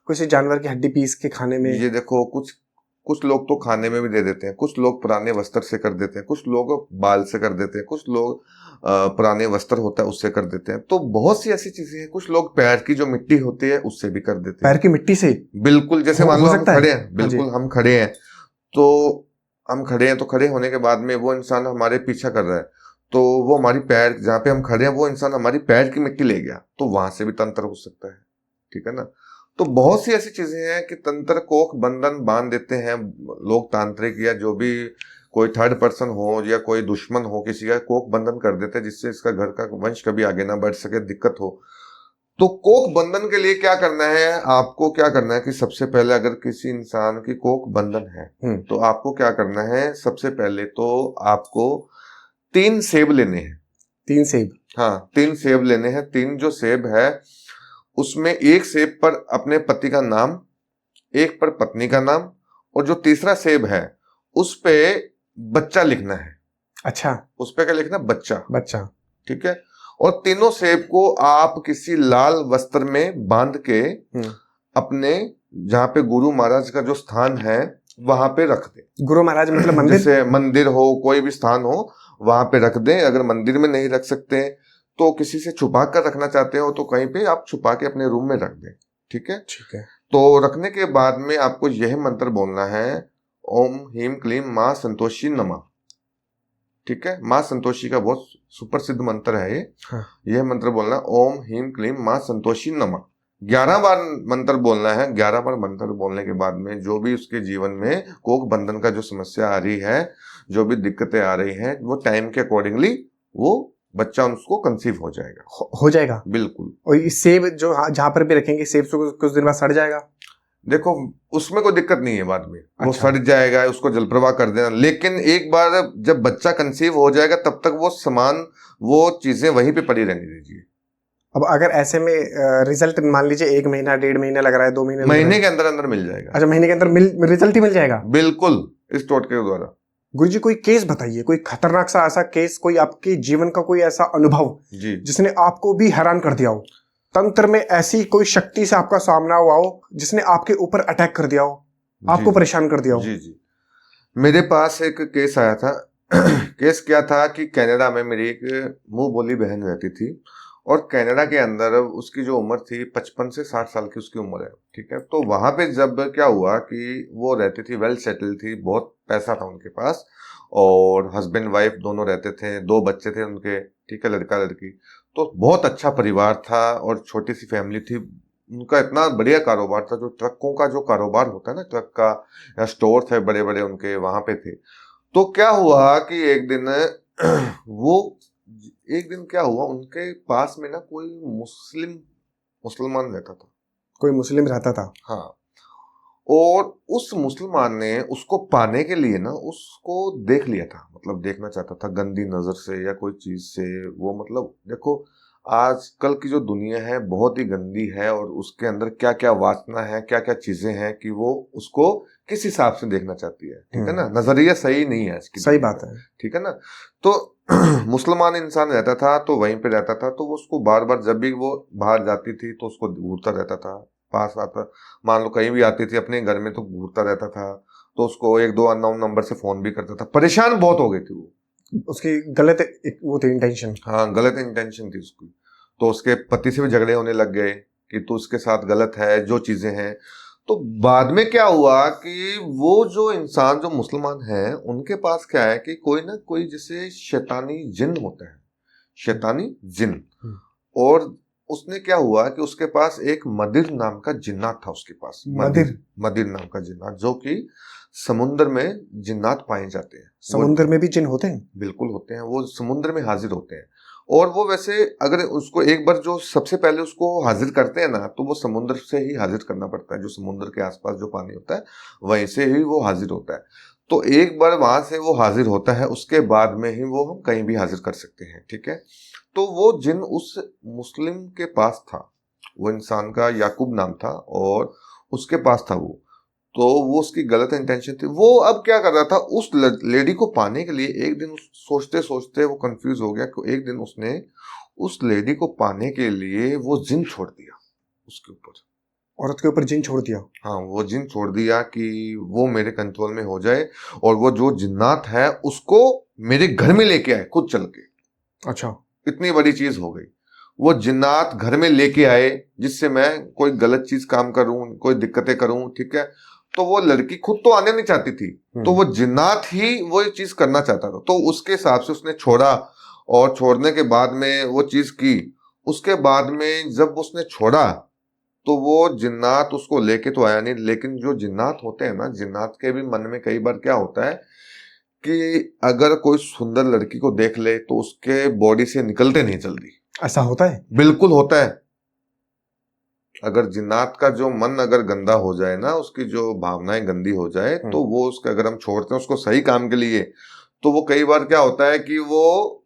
किसी जानवर की हड्डी पीस के खाने में। ये देखो, कुछ लोग तो खाने में भी दे देते हैं, कुछ लोग पुराने वस्त्र से कर देते हैं, कुछ लोग बाल से कर देते हैं, कुछ लोग पुराने वस्त्र होता है उससे कर देते हैं। तो बहुत सी ऐसी चीजें हैं। कुछ लोग पैर की जो मिट्टी होती है उससे भी कर देते हैं। पैर की मिट्टी से? बिल्कुल। जैसे मान लो हम खड़े हैं, बिल्कुल हम खड़े हैं, तो खड़े होने के बाद में वो इंसान हमारे पीछा कर रहा है, तो वो हमारी पैर, जहाँ पे हम खड़े हैं, वो इंसान हमारी पैर की मिट्टी ले गया, तो वहां से भी तंत्र हो सकता है। ठीक है ना। तो बहुत सी ऐसी चीजें हैं कि तंत्र, कोक बंधन बांध देते हैं लोग, तांत्रिक या जो भी कोई थर्ड पर्सन हो या कोई दुश्मन हो किसी का, कोक बंधन कर देते हैं, जिससे इसका घर का वंश कभी आगे ना बढ़ सके, दिक्कत हो। तो कोक बंधन के लिए क्या करना है आपको? क्या करना है कि सबसे पहले अगर किसी इंसान की कोक बंधन है, तो आपको क्या करना है? सबसे पहले तो आपको 3 सेब लेने हैं। 3 सेब? हाँ, 3 सेब लेने हैं। 3 जो सेब है, उसमें एक सेब पर अपने पति का नाम, एक पर पत्नी का नाम, और जो तीसरा सेब है उस पे बच्चा लिखना है। अच्छा, उस पे क्या लिखना? बच्चा। बच्चा। ठीक है। और तीनों सेब को आप किसी लाल वस्त्र में बांध के अपने जहाँ पे गुरु महाराज का जो स्थान है वहां पे रख दे। गुरु महाराज मतलब मंदिर? जैसे मंदिर हो, कोई भी स्थान हो, वहां पे रख दें। अगर मंदिर में नहीं रख सकते तो किसी से छुपा कर रखना चाहते हो तो कहीं पे आप छुपा के अपने रूम में रख दें। ठीक है। ठीक है। तो रखने के बाद में आपको यह मंत्र बोलना है, ओम ह्रीम क्लीम माँ संतोषी नमः। ठीक है। माँ संतोषी का बहुत सुप्रसिद्ध मंत्र है ये। हाँ। यह मंत्र बोलना, ओम ह्रीम क्लीम माँ संतोषी नमः। 11 बार मंत्र बोलना है। 11 बार मंत्र बोलने के बाद में जो भी उसके जीवन में कोख बंधन का जो समस्या आ रही है, जो भी दिक्कतें आ रही हैं, वो टाइम के अकॉर्डिंगली वो बच्चा उसको कंसीव हो जाएगा। हो जाएगा बिल्कुल। और ये सेब जो जहां पर भी रखेंगे, सेब से कुछ दिन बाद सड़ जाएगा? देखो उसमें कोई दिक्कत नहीं है, बाद में वो अच्छा। सड़ जाएगा, उसको जल प्रवाह कर देना। लेकिन एक बार जब बच्चा कंसीव हो जाएगा तब तक वो सामान, वो चीजें वहीं पे पड़ी रहने दीजिए। अब अगर ऐसे में रिजल्ट मान लीजिए 1 महीना 1.5 महीना लग रहा है, 2 महीने महीने के अंदर अंदर मिल जाएगा। अच्छा, महीने के अंदर रिजल्ट ही मिल जाएगा? बिल्कुल, इस टोटके के द्वारा। गुरुजी कोई केस बताइए, कोई खतरनाक सा ऐसा केस, कोई आपके जीवन का कोई ऐसा अनुभव जी जिसने आपको भी हैरान कर दिया हो, तंत्र में ऐसी कोई शक्ति से आपका सामना हुआ हो जिसने आपके ऊपर अटैक कर दिया हो, आपको परेशान कर दिया हो। जी जी, मेरे पास एक केस आया था। केस क्या था कि कनाडा में मेरी एक मुंह बोली बहन रहती थी और कनाडा के अंदर उसकी जो उम्र थी 55 से 60 साल की उसकी उम्र है। ठीक है। तो वहां पे जब क्या हुआ कि वो रहती थी, वेल सेटल थी, बहुत पैसा था उनके पास और हस्बैंड वाइफ दोनों रहते थे, 2 बच्चे थे उनके। ठीक है, लड़का लड़की। तो बहुत अच्छा परिवार था और छोटी सी फैमिली थी। उनका इतना बढ़िया कारोबार था, जो ट्रकों का जो कारोबार होता है ना, ट्रक का, या स्टोर थे बड़े बड़े उनके, वहां पे थे। तो क्या हुआ कि एक दिन क्या हुआ, उनके पास में ना कोई मुसलमान रहता था। कोई मुस्लिम रहता था? हाँ। और उस मुसलमान ने उसको पाने के लिए ना उसको देख लिया था, मतलब देखना चाहता था गंदी नजर से या कोई चीज से। वो मतलब देखो आजकल की जो दुनिया है बहुत ही गंदी है और उसके अंदर क्या क्या वासना है, क्या क्या चीजें हैं कि वो उसको किस हिसाब से देखना चाहती है। ठीक है ना, नजरिया सही नहीं है इसकी। सही बात है। ठीक है ना। तो मुसलमान इंसान रहता था तो वहीं पे रहता था, तो वो उसको बार बार जब भी वो बाहर जाती थी तो उसको घूरता रहता था, पास आता, मान लो कहीं भी आती थी अपने घर में तो घूरता रहता था। तो उसको 1-2 अननोन नंबर से फोन भी करता था। परेशान बहुत हो गई थी वो। उसकी गलत वो थी इंटेंशन। हाँ, गलत इंटेंशन थी उसकी। तो उसके पति से भी झगड़े होने लग गए कि तू उसके साथ गलत है, जो चीजें हैं। तो बाद में क्या हुआ कि वो जो इंसान, जो मुसलमान है, उनके पास क्या है कि कोई ना कोई जैसे शैतानी जिन होता है, शैतानी जिन। और उसने क्या हुआ कि उसके पास एक मदिर नाम का जिन्नात था उसके पास। मदिर नाम का जिन्नात, जो कि समुद्र में जिन्नात पाए जाते हैं। समुद्र में भी जिन होते हैं? बिल्कुल होते हैं, वो समुद्र में हाजिर होते हैं। और वो वैसे अगर उसको एक बार जो सबसे पहले उसको हाजिर करते हैं ना, तो वो समुद्र से ही हाजिर करना पड़ता है। जो समुद्र के आसपास जो पानी होता है वहीं से ही वो हाजिर होता है। तो एक बार वहां से वो हाजिर होता है, उसके बाद में ही वो हम कहीं भी हाजिर कर सकते हैं। ठीक है। तो वो जिन उस मुस्लिम के पास था, वो इंसान का याकूब नाम था और उसके पास था वो। तो वो उसकी गलत इंटेंशन थी। वो अब क्या कर रहा था, उस लेडी को पाने के लिए एक दिन सोचते सोचते वो कंफ्यूज हो गया कि एक दिन उसने उस लेडी को पाने के लिए वो जिन छोड़ दिया उसके ऊपर। औरत के ऊपर जिन छोड़ दिया? हाँ, वो जिन छोड़ दिया कि वो मेरे कंट्रोल में हो जाए और वो जो जिन्नात है उसको मेरे घर में लेके आए खुद चल के। अच्छा। इतनी बड़ी चीज हो गई। वो जिन्नात घर में लेके आए जिससे मैं कोई गलत चीज काम करूं, कोई दिक्कतें करूं। ठीक है। तो वो लड़की खुद तो आने नहीं चाहती थी, तो वो जिन्नात ही वो चीज करना चाहता था। तो उसके हिसाब से उसने छोड़ा और छोड़ने के बाद में वो चीज की। उसके बाद में जब उसने छोड़ा तो वो जिन्नात उसको लेके तो आया नहीं। लेकिन जो जिन्नात होते हैं ना, जिन्नात के भी मन में कई बार क्या होता है कि अगर कोई सुंदर लड़की को देख ले तो उसके बॉडी से निकलते नहीं जल्दी। ऐसा होता है? बिल्कुल होता है। अगर जिन्नात का जो मन अगर गंदा हो जाए ना, उसकी जो भावनाएं गंदी हो जाए, तो वो उसका अगर हम छोड़ते हैं उसको सही काम के लिए, तो वो कई बार क्या होता है कि वो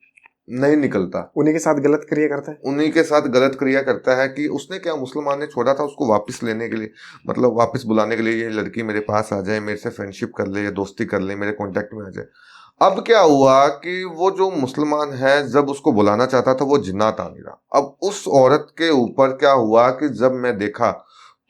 नहीं निकलता। उन्हीं के साथ गलत क्रिया करता है? उन्हीं के साथ गलत क्रिया करता है। कि उसने क्या, मुसलमान ने छोड़ा था उसको वापस लेने के लिए, मतलब वापस बुलाने के लिए, ये लड़की मेरे पास आ जाए, मेरे से फ्रेंडशिप कर ले या दोस्ती कर ले, मेरे कांटेक्ट में आ जाए। अब क्या हुआ कि वो जो मुसलमान है, जब उसको बुलाना चाहता था वो जिन्नात आ नहीं रहा। अब उस औरत के ऊपर क्या हुआ कि जब मैं देखा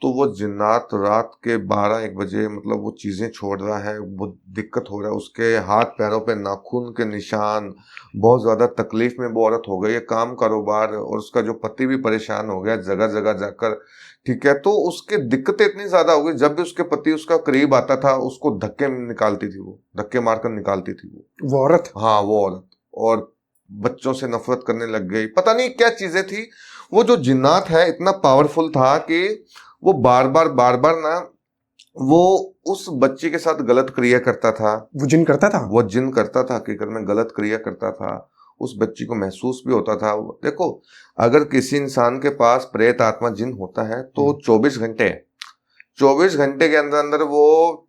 तो वो जिन्नात रात के 12-1 बजे मतलब वो चीजें छोड़ रहा है, वो दिक्कत हो रहा है, उसके हाथ पैरों पे नाखून के निशान, बहुत ज्यादा तकलीफ में वो औरत हो गई है, काम कारोबार, और उसका जो पति भी परेशान हो गया जगह जगह जाकर। ठीक है, तो उसकी दिक्कतें इतनी ज्यादा हो गई, जब भी उसके पति उसका करीब आता था उसको धक्के निकालती थी, वो धक्के मारकर निकालती थी वो औरत। हाँ वो औरत। और बच्चों से नफरत करने लग गई, पता नहीं क्या चीजें थी। वो जो जिन्नात है इतना पावरफुल था कि वो बार बार ना वो उस बच्ची के साथ गलत क्रिया करता था। वो जिन करता था। वो जिन करता था, हकीकत में गलत क्रिया करता था। उस बच्ची को महसूस भी होता था। देखो, अगर किसी इंसान के पास प्रेत आत्मा जिन होता है तो 24 घंटे के अंदर अंदर वो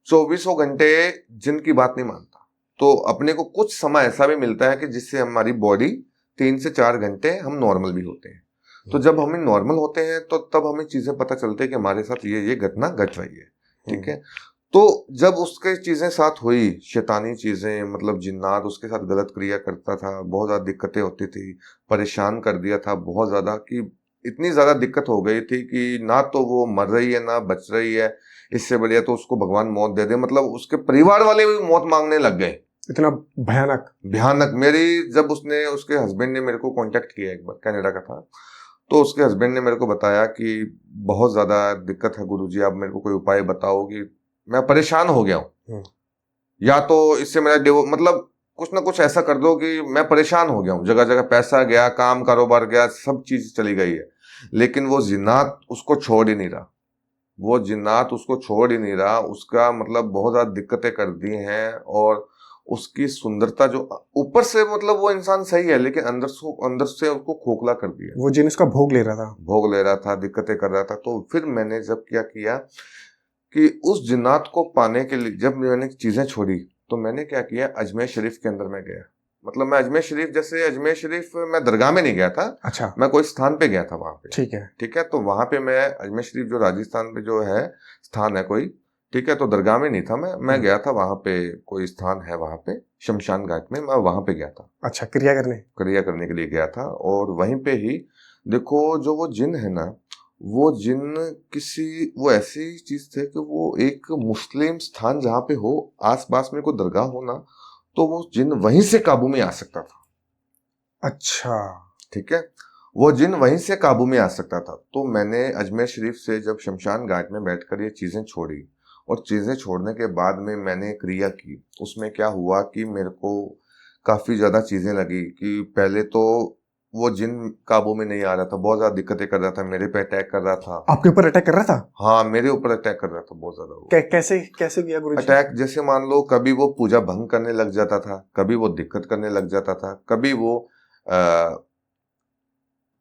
24 घंटे जिन की बात नहीं मानता। तो अपने को कुछ समय ऐसा भी मिलता है कि जिससे हमारी बॉडी 3 से 4 घंटे हम नॉर्मल भी होते हैं। तो जब हम नॉर्मल होते हैं तो तब हमें चीजें पता चलती है कि हमारे साथ ये घटना घट रही है। ठीक है, तो जब उसके चीजें साथ हुई, शैतानी चीजें, मतलब जिन्नात उसके साथ गलत क्रिया करता था, बहुत ज्यादा दिक्कतें होती थी, परेशान कर दिया था बहुत ज्यादा, कि इतनी ज्यादा दिक्कत हो गई थी कि ना तो वो मर रही है ना बच रही है। इससे बढ़िया तो उसको भगवान मौत दे दे, मतलब उसके परिवार वाले भी मौत मांगने लग गए। इतना भयानक। भयानक। मेरी जब उसने उसके हस्बैंड ने मेरे को कांटेक्ट किया, एक बार कनाडा का था, तो उसके हस्बैंड ने मेरे को बताया कि बहुत ज्यादा दिक्कत है गुरुजी, आप मेरे को कोई उपाय बताओ कि मैं परेशान हो गया हूँ, या तो इससे मेरा मतलब कुछ ना कुछ ऐसा कर दो कि मैं परेशान हो गया हूँ, जगह जगह पैसा गया, काम कारोबार गया, सब चीज चली गई है, लेकिन वो जिन्नात उसको छोड़ ही नहीं रहा। वो जिन्नात उसको छोड़ ही नहीं रहा, उसका मतलब बहुत ज्यादा दिक्कतें कर दी हैं। और उसकी सुंदरता जो ऊपर से, मतलब वो इंसान सही है लेकिन अंदर से उसको खोखला कर दिया। वो जिन उसका भोग ले रहा था। भोग ले रहा था, दिक्कतें कर रहा था। तो फिर मैंने जब क्या किया कि उस जिन्नात को पाने के लिए जब मैंने चीजें छोड़ी, तो मैंने क्या किया, अजमेर शरीफ के अंदर मैं गया। मतलब मैं अजमेर शरीफ, जैसे अजमेर शरीफ मैं दरगाह में नहीं गया था, अच्छा। मैं कोई स्थान पे गया था वहां पे। ठीक है। ठीक है, तो वहां पे मैं अजमेर शरीफ जो राजस्थान में जो है स्थान है कोई, ठीक है, तो दरगाह में नहीं था मैं गया था वहां पे, कोई स्थान है वहां पे शमशान घाट में, मैं वहां पे गया था। अच्छा, क्रिया करने के लिए गया था। और वहीं पे ही देखो, जो वो जिन है ना, वो जिन वो ऐसी चीज थे कि वो एक मुस्लिम स्थान जहाँ पे हो, आसपास में कोई दरगाह हो ना, तो वो जिन वहीं से काबू में आ सकता था। अच्छा। ठीक है, वो जिन वहीं से काबू में आ सकता था। तो मैंने अजमेर शरीफ से जब शमशान घाट में बैठकर ये चीजें छोड़ी, और चीजें छोड़ने के बाद में मैंने क्रिया की, उसमें क्या हुआ कि मेरे को काफी ज्यादा चीजें लगी कि पहले तो वो जिन काबू में नहीं आ रहा था, बहुत ज्यादा दिक्कतें कर रहा था, मेरे पे अटैक कर रहा था। आपके ऊपर अटैक कर रहा था? हाँ, मेरे ऊपर अटैक कर रहा था बहुत ज्यादा। वो कैसे कैसे किया गुरुजी? अटैक जैसे मान लो, कभी वो पूजा भंग करने लग जाता था, कभी वो दिक्कत करने लग जाता था, कभी वो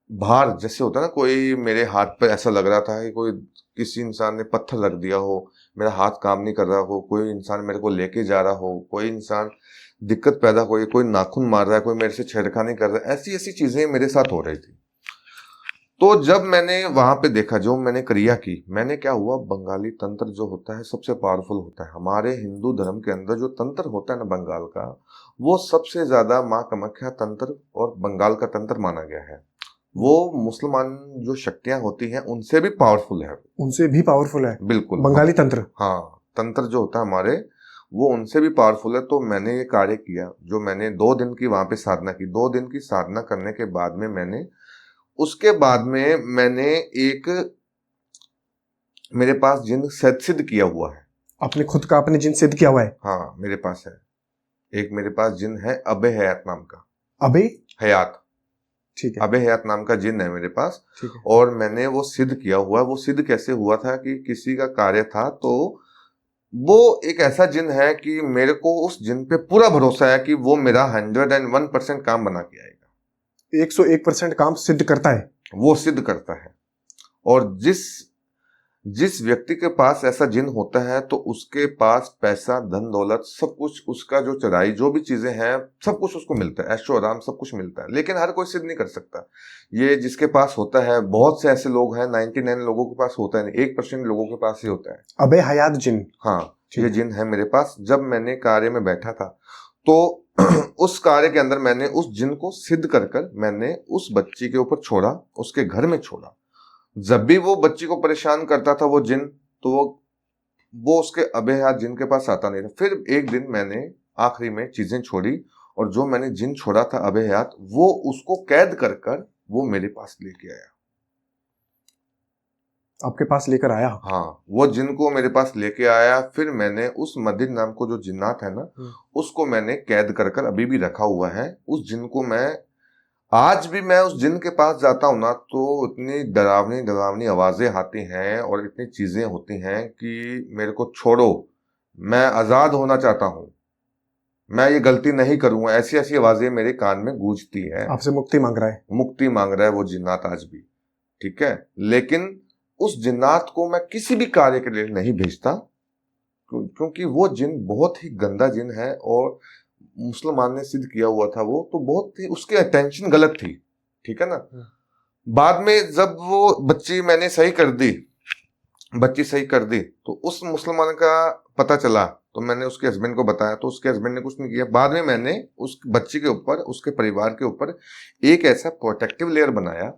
भार जैसे होता है ना, कोई मेरे हाथ पे ऐसा लग रहा था कि कोई किसी इंसान ने पत्थर रख दिया हो, मेरा हाथ काम नहीं कर रहा हो, कोई इंसान मेरे को लेके जा रहा हो, कोई इंसान दिक्कत पैदा हो, कोई नाखून मार रहा है, कोई मेरे से छेड़खानी कर रहा है, ऐसी ऐसी चीजें मेरे साथ हो रही थी। तो जब मैंने वहां पे देखा, जो मैंने क्रिया की, मैंने क्या हुआ, बंगाली तंत्र जो होता है सबसे पावरफुल होता है। हमारे हिंदू धर्म के अंदर जो तंत्र होता है ना बंगाल का, वो सबसे ज्यादा माँ कामाख्या तंत्र और बंगाल का तंत्र माना गया है। वो मुसलमान जो शक्तियां होती हैं उनसे भी पावरफुल है। उनसे भी पावरफुल है बिल्कुल, बंगाली तंत्र। हाँ, तंत्र जो होता है हमारे, वो उनसे भी पावरफुल है। तो मैंने ये कार्य किया, जो मैंने 2 दिन की वहां पे साधना की। 2 दिन की साधना करने के बाद में उसके बाद में मैंने एक, मेरे पास जिन सिद्ध किया हुआ है। आपने खुद का अपने जिन सिद्ध किया हुआ है? हाँ, मेरे पास है एक, मेरे पास जिन है अबे हयात नाम का। अबे हयात? ठीक है। अबे हयात नाम का जिन है मेरे पास। ठीक है। और मैंने वो सिद्ध किया हुआ है। वो सिद्ध कैसे हुआ था कि किसी का कार्य था, तो वो एक ऐसा जिन है कि मेरे को उस जिन पे पूरा भरोसा है कि वो मेरा 101% काम बना के आएगा। 101% काम सिद्ध करता है। वो सिद्ध करता है। और जिस व्यक्ति के पास ऐसा जिन होता है, तो उसके पास पैसा, धन दौलत, सब कुछ, उसका जो चढ़ाई, जो भी चीजें हैं, सब कुछ उसको मिलता है, ऐशो आराम सब कुछ मिलता है। लेकिन हर कोई सिद्ध नहीं कर सकता। ये जिसके पास होता है, बहुत से ऐसे लोग हैं, 99 लोगों के पास होता है, 1% लोगों के पास ही होता है। अबे हयात जिन। हाँ, ये जिन है मेरे पास। जब मैंने कार्य में बैठा था तो उस कार्य के अंदर मैंने उस जिन को सिद्ध कर कर मैंने उस बच्ची के ऊपर छोड़ा, उसके घर में छोड़ा। जब भी वो बच्ची को परेशान करता था वो जिन, तो वो उसके अबेहयात जिन के पास आता नहीं था। फिर एक दिन मैंने आखिरी में चीजें छोड़ी और जो मैंने जिन छोड़ा था अबेहयात, वो उसको कैद कर कर वो मेरे पास लेके आया। आपके पास लेकर आया? हाँ, वो जिन को मेरे पास लेके आया। फिर मैंने उस मदिर नाम को जो जिन्नात है ना, उसको मैंने कैद कर कर अभी भी रखा हुआ है। उस जिन को मैं आज भी मैं उस जिन के पास जाता हूं ना, तो इतनी डरावनी डरावनी आवाजें आती हैं और इतनी चीजें होती हैं कि मेरे को छोड़ो, मैं आजाद होना चाहता हूं, मैं ये गलती नहीं करूंगा, ऐसी ऐसी आवाजें मेरे कान में गूंजती है। आपसे मुक्ति मांग रहा है? मुक्ति मांग रहा है वो जिन्नात आज भी, ठीक है। लेकिन उस जिन्नात को मैं किसी भी कार्य के लिए नहीं भेजता, क्योंकि वो जिन बहुत ही गंदा जिन है और मुसलमान ने सिद्ध किया हुआ था वो, तो बहुत ही उसकी अटेंशन गलत थी, ठीक है ना। बाद में जब वो बच्ची मैंने सही कर दी, बच्ची सही कर दी, तो उस मुसलमान का पता चला, तो मैंने उसके हस्बैंड को बताया, तो उसके हस्बैंड ने कुछ नहीं किया। बाद में मैंने उस बच्ची के ऊपर, उसके परिवार के ऊपर एक ऐसा प्रोटेक्टिव लेयर बनाया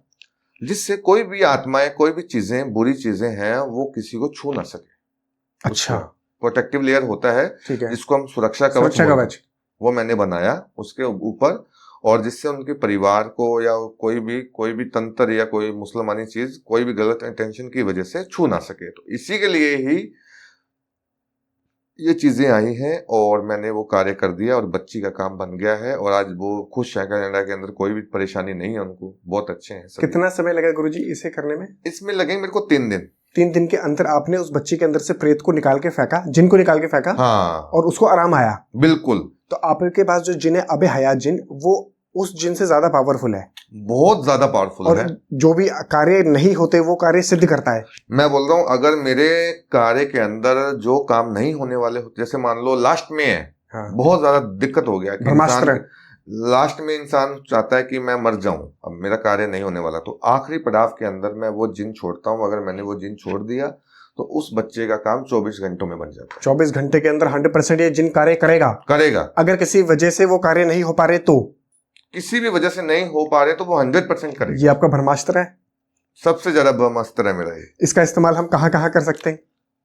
जिससे कोई भी आत्माएं, कोई भी चीजें, बुरी चीजें हैं, वो किसी को छू ना सके। अच्छा, प्रोटेक्टिव लेयर होता है, ठीक है, जिसको हम सुरक्षा कवच, वो मैंने बनाया उसके ऊपर, और जिससे उनके परिवार को या कोई भी तंत्र या कोई मुसलमानी चीज कोई भी गलत इंटेंशन की वजह से छू ना सके। तो इसी के लिए ही ये चीजें आई हैं और मैंने वो कार्य कर दिया और बच्ची का काम बन गया है और आज वो खुश है। कनाडा के अंदर कोई भी परेशानी नहीं है उनको, बहुत अच्छे हैं सभी। कितना समय लगा गुरुजी इसे करने में? इसमें लगे मेरे को 3 दिन। 3 दिन के अंदर आपने उस बच्ची के अंदर से प्रेत को निकाल के फेंका, जिन को निकाल के फेंका? हाँ, और उसको आराम आया? बिल्कुल। तो आपके पास जो जिन है अबे हयात जिन, वो उस जिन से ज्यादा पावरफुल है, बहुत ज्यादा पावरफुल और है। जो भी कार्य नहीं होते वो कार्य सिद्ध करता है। मैं बोल रहा हूँ, अगर मेरे कार्य के अंदर जो काम नहीं होने वाले होते, जैसे मान लो लास्ट में है, हाँ, बहुत ज्यादा दिक्कत हो गया कि ब्रह्मास्त्र, लास्ट में इंसान चाहता है कि मैं मर जाऊं, अब मेरा कार्य नहीं होने वाला, तो आखिरी पड़ाव के अंदर मैं वो जिन छोड़ता हूं। अगर मैंने वो जिन छोड़ दिया तो उस बच्चे का काम 24 घंटों में बन जाता है। 24 घंटे के अंदर 100% ये जिन कार्य करेगा। अगर किसी वजह से वो कार्य नहीं हो पा रहे, तो किसी भी वजह से नहीं हो पा रहे तो वो 100% करेगा। ये आपका ब्रह्मास्त्र है? सबसे ज्यादा ब्रह्मास्त्र है मेरा ये। इसका इस्तेमाल हम कहाँ कहाँ कर सकते हैं?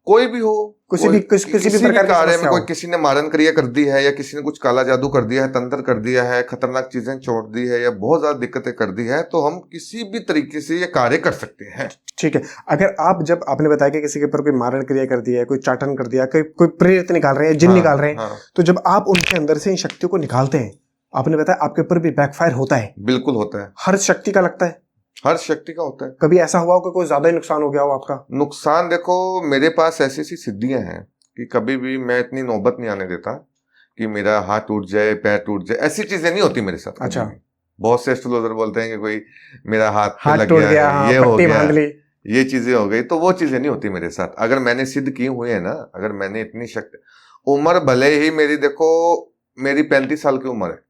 कोई भी हो, किसी भी प्रकार के कार्य में, कोई किसी ने मारन क्रिया कर दी है या किसी ने कुछ काला जादू कर दिया है, तंत्र कर दिया है, खतरनाक चीजें छोड़ दी है या बहुत ज्यादा दिक्कतें कर दी है, तो हम किसी भी तरीके से ये कार्य कर सकते हैं। ठीक है। अगर आप, जब आपने बताया कि किसी के ऊपर कोई मारन क्रिया कर दिया है, कोई चाटन कर दिया, कोई प्रेत निकाल रहे हैं, जिन निकाल रहे हैं, तो जब आप उनके अंदर से इन शक्तियों को निकालते हैं, आपने बताया आपके ऊपर भी बैकफायर होता है? बिल्कुल होता है। हर शक्ति का लगता है? हर शक्ति का होता है। कभी ऐसा हुआ हो कि कोई ज्यादा ही नुकसान हो गया हो आपका? नुकसान, देखो मेरे पास ऐसी ऐसी सिद्धियां हैं कि कभी भी मैं इतनी नौबत नहीं आने देता कि मेरा हाथ टूट जाए, पैर टूट जाए, ऐसी चीजें नहीं होती मेरे साथ। अच्छा। बहुत से एस्ट्रोलॉजर बोलते हैं कि कोई मेरा हाथ लग टूट गया, हाँ, ये हो गया, ये चीजें हो गई, तो वो चीजें नहीं होती मेरे साथ। अगर मैंने सिद्ध की हुई है ना, अगर मैंने इतनी शक्ति, उम्र भले ही मेरी, देखो मेरी 35 साल की उम्र है,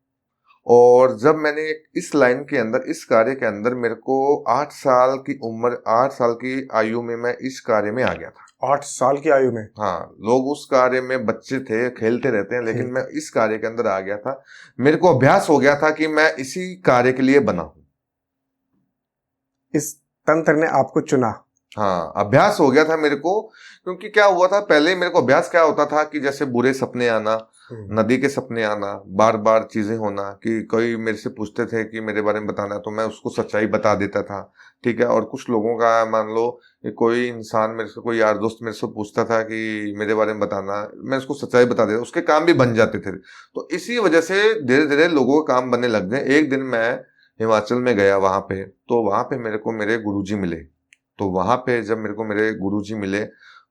और जब मैंने इस लाइन के अंदर, इस कार्य के अंदर, मेरे को 8 साल की उम्र, 8 साल की आयु में मैं इस कार्य में आ गया था। 8 साल की आयु में? हाँ, लोग उस कार्य में बच्चे थे, खेलते रहते हैं, लेकिन मैं इस कार्य के अंदर आ गया था। मेरे को अभ्यास हो गया था कि मैं इसी कार्य के लिए बना हूं। इस तंत्र ने आपको चुना? हाँ, अभ्यास हो गया था मेरे को। क्योंकि क्या हुआ था, पहले मेरे को अभ्यास क्या होता था कि जैसे बुरे सपने आना, नदी के सपने आना, बार बार चीजें होना, कि कोई मेरे से पूछते थे कि मेरे बारे में बताना, तो मैं उसको सच्चाई बता देता था, ठीक है। और कुछ लोगों का, मान लो कि कोई इंसान मेरे से, कोई यार दोस्त मेरे से पूछता था कि मेरे बारे में बताना, मैं उसको सच्चाई बता देता, उसके काम भी बन जाते थे। तो इसी वजह से धीरे धीरे लोगों का काम बनने लग गए। एक दिन मैं हिमाचल में गया वहां पे, तो वहां पे मेरे को मेरे गुरुजी मिले। तो वहां पे जब मेरे को मेरे गुरुजी मिले,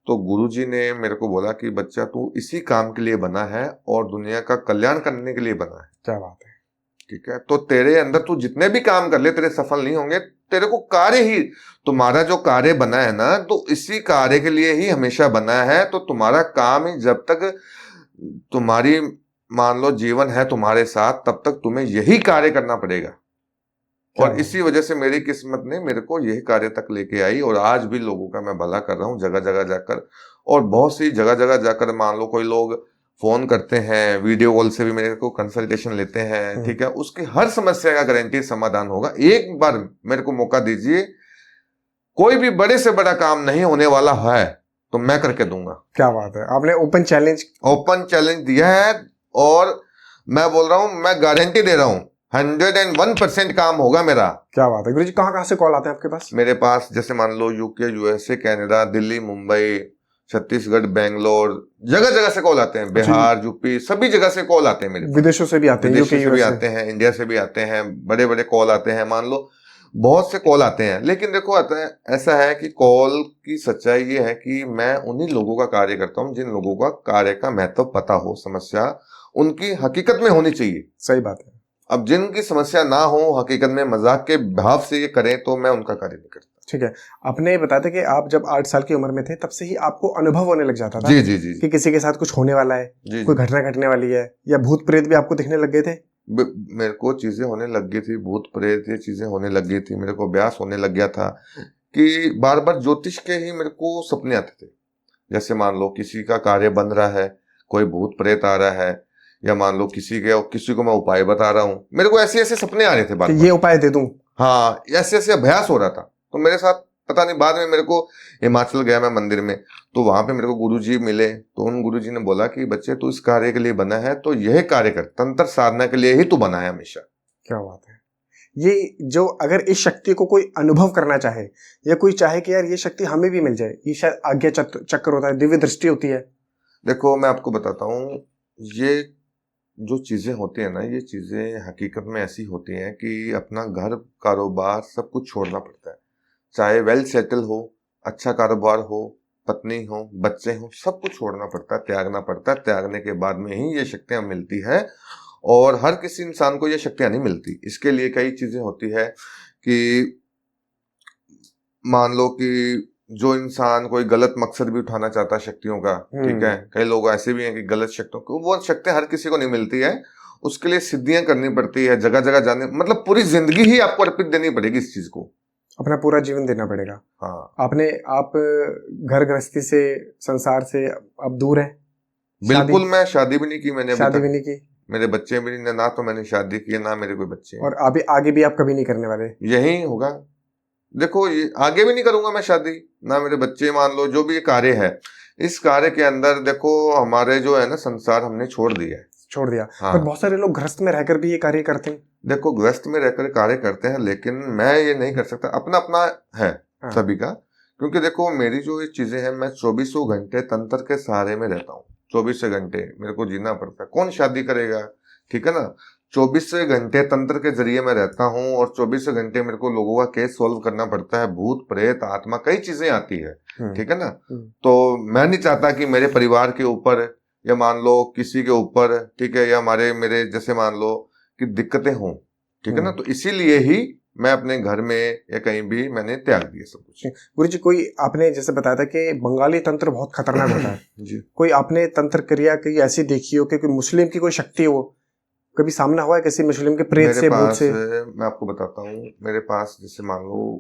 तो गुरुजी ने मेरे को बोला कि बच्चा, तू इसी काम के लिए बना है और दुनिया का कल्याण करने के लिए बना है। क्या बात है, ठीक है। तो तेरे अंदर तू जितने भी काम कर ले, तेरे सफल नहीं होंगे। तेरे को कार्य ही, तुम्हारा जो कार्य बना है ना, तो इसी कार्य के लिए ही हमेशा बना है। तो तुम्हारा काम ही, जब तक तुम्हारी, मान लो जीवन है तुम्हारे साथ, तब तक तुम्हें यही कार्य करना पड़ेगा। और बात इसी वजह से मेरी किस्मत ने मेरे को यही कार्य तक लेके आई, और आज भी लोगों का मैं भला कर रहा हूँ जगह जगह जाकर। और बहुत सी जगह जगह जाकर मान लो कोई लोग फोन करते हैं, वीडियो कॉल से भी मेरे को कंसल्टेशन लेते हैं, ठीक है, उसकी हर समस्या का गारंटी समाधान होगा। एक बार मेरे को मौका दीजिए, कोई भी बड़े से बड़ा काम नहीं होने वाला है तो मैं करके दूंगा। क्या बात है, आपने ओपन चैलेंज दिया है, और मैं बोल रहा हूं, मैं गारंटी दे रहा हूं 101% काम होगा मेरा। क्या बात है गुरुजी, कहाँ कहाँ से कॉल आते हैं आपके पास? मेरे पास जैसे मान लो UK, USA, Canada, Delhi, Mumbai, Chhattisgarh, Bangalore, जगह जगह से कॉल आते हैं, बिहार, यूपी, सभी जगह से कॉल आते हैं मेरे पास। विदेशों से भी आते हैं, विदेशों से भी आते हैं, इंडिया से भी आते हैं, बड़े बड़े कॉल आते हैं, मान लो बहुत से कॉल आते हैं। लेकिन देखो आता है, ऐसा है कि कॉल की सच्चाई ये है कि मैं उन्हीं लोगों का कार्य करता हूं जिन लोगों का कार्य का महत्व पता हो, समस्या उनकी हकीकत में होनी चाहिए। सही बात है। अब जिनकी समस्या ना हो, हकीकत में मजाक के भाव से ये करें, तो मैं उनका कार्य नहीं करता। ठीक है, आपने बताया था कि आप जब 8 साल की उम्र में थे तब से ही आपको अनुभव होने लग जाता था जी जी जी कि किसी के साथ कुछ होने वाला है, जी कोई घटना घटने वाली है, या भूत प्रेत भी आपको दिखने लग गए थे? मेरे को चीजें होने लग गई थी, भूत प्रेत ये चीजें होने लग गई थी, मेरे को अभ्यास होने लग गया था कि बार बार ज्योतिष के ही मेरे को सपने आते थे। जैसे मान लो किसी का कार्य बन रहा है, कोई भूत प्रेत आ रहा है, या मान लो किसी को मैं उपाय बता रहा हूँ, मेरे को ऐसे ऐसे सपने आ रहे थे बार कि बार। ये उपाय दे दूं। हाँ, ऐसे ऐसे अभ्यास हो रहा था। तो मेरे साथ पता नहीं, बाद में मेरे को हिमाचल गया मैं मंदिर में, तो वहां पे मेरे को गुरुजी मिले, तो उन गुरुजी ने बोला कि बच्चे तू इस कार्य के लिए बना है, तो यह कार्य कर, तंत्र साधना के लिए ही तू बना है हमेशा। क्या बात है। ये जो अगर इस शक्ति को कोई अनुभव करना चाहे, या कोई चाहे कि यार ये शक्ति हमें भी मिल जाए, ये शायद आज्ञा चक्र होता है, दिव्य दृष्टि होती है। देखो मैं आपको बताता हूँ, ये जो चीजें होती है ना, ये चीजें हकीकत में ऐसी होती हैं कि अपना घर, कारोबार सब कुछ छोड़ना पड़ता है। चाहे वेल सेटल हो, अच्छा कारोबार हो, पत्नी हो, बच्चे हो, सब कुछ छोड़ना पड़ता है, त्यागना पड़ता है। त्यागने के बाद में ही ये शक्तियां मिलती है, और हर किसी इंसान को ये शक्तियां नहीं मिलती। इसके लिए कई चीजें होती है कि मान लो कि जो इंसान कोई गलत मकसद भी उठाना चाहता है शक्तियों का, ठीक है, कई लोग ऐसे भी हैं कि गलत शक्तियों को, वो शक्तियां हर किसी को नहीं मिलती है। उसके लिए सिद्धियां करनी पड़ती है, जगह जगह जाने, मतलब पूरी जिंदगी ही आपको अर्पित देनी पड़ेगी इस चीज को, अपना पूरा जीवन देना पड़ेगा। हाँ। आप घर गृहस्थी से, संसार से अब दूर हैं? बिल्कुल, मैं शादी भी नहीं की मैंने, शादी भी नहीं की? मेरे बच्चे भी नहीं, ना तो मैंने शादी की, ना मेरे कोई बच्चे। और अभी आगे भी आप कभी नहीं करने वाले? यही होगा। देखो ये आगे भी नहीं करूंगा मैं शादी, ना मेरे बच्चे। मान लो जो भी ये कार्य है, इस कार्य के अंदर देखो हमारे जो है ना संसार हमने छोड़ दिया है। छोड़ दिया। हाँ। पर बहुत सारे लोग गृहस्थ में रहकर भी ये कार्य करते हैं। देखो गृहस्थ में रहकर कार्य करते हैं, लेकिन मैं ये नहीं कर सकता, अपना अपना है हाँ। सभी का। क्योंकि देखो मेरी जो ये चीजें हैं, मैं 24 घंटे तंत्र के सहारे में रहता हूँ। 24 घंटे मेरे को जीना पड़ता है। कौन शादी करेगा, ठीक है ना। 24 घंटे तंत्र के जरिए मैं रहता हूँ, और 24 घंटे मेरे को लोगों का केस सॉल्व करना पड़ता है। भूत प्रेत आत्मा कई चीजें आती है, ठीक है ना। तो मैं नहीं चाहता कि मेरे परिवार के ऊपर, या मान लो किसी के ऊपर, ठीक है, या मेरे जैसे मान लो कि दिक्कतें हों, ठीक है ना। तो इसीलिए ही मैं अपने घर में या कहीं भी मैंने त्याग दिया सब कुछ। गुरु जी, कोई आपने जैसे बताया था कि बंगाली तंत्र बहुत खतरनाक होता है जी। कोई आपने तंत्र क्रिया की ऐसी देखी हो कि कोई मुस्लिम की कोई शक्ति हो, कभी सामना हुआ है किसी मुस्लिम के प्रेत से, भूत से? मैं आपको बताता हूँ, मेरे पास जैसे मान लो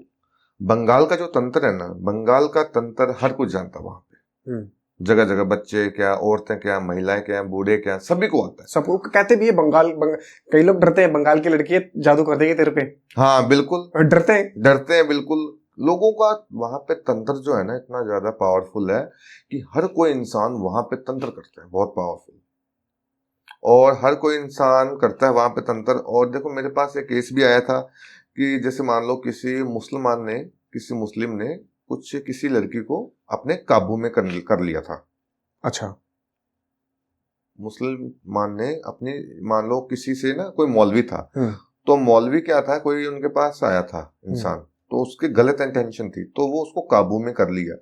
बंगाल का जो तंत्र है ना, बंगाल का तंत्र हर कुछ जानता वहां पे। जगह जगह बच्चे क्या, औरतें क्या, महिलाएं क्या, बूढ़े क्या, सभी को आता है। सबको कहते भी है कई लोग डरते हैं, बंगाल की लड़की है जादू कर देगी तेरे पे। हाँ बिल्कुल, डरते हैं बिल्कुल। लोगों का वहां पे तंत्र जो है ना इतना ज्यादा पावरफुल है कि हर कोई इंसान वहां पे तंत्र करता है, बहुत पावरफुल। और हर कोई इंसान करता है वहां पे तंत्र। और देखो मेरे पास एक केस भी आया था कि जैसे मान लो किसी मुस्लिम ने किसी लड़की को अपने काबू में कर लिया था। अच्छा। मुसलमान ने अपनी, मान लो किसी से ना, कोई मौलवी था, तो मौलवी क्या था, कोई उनके पास आया था इंसान, तो उसके गलत इंटेंशन थी, तो वो उसको काबू में कर लिया।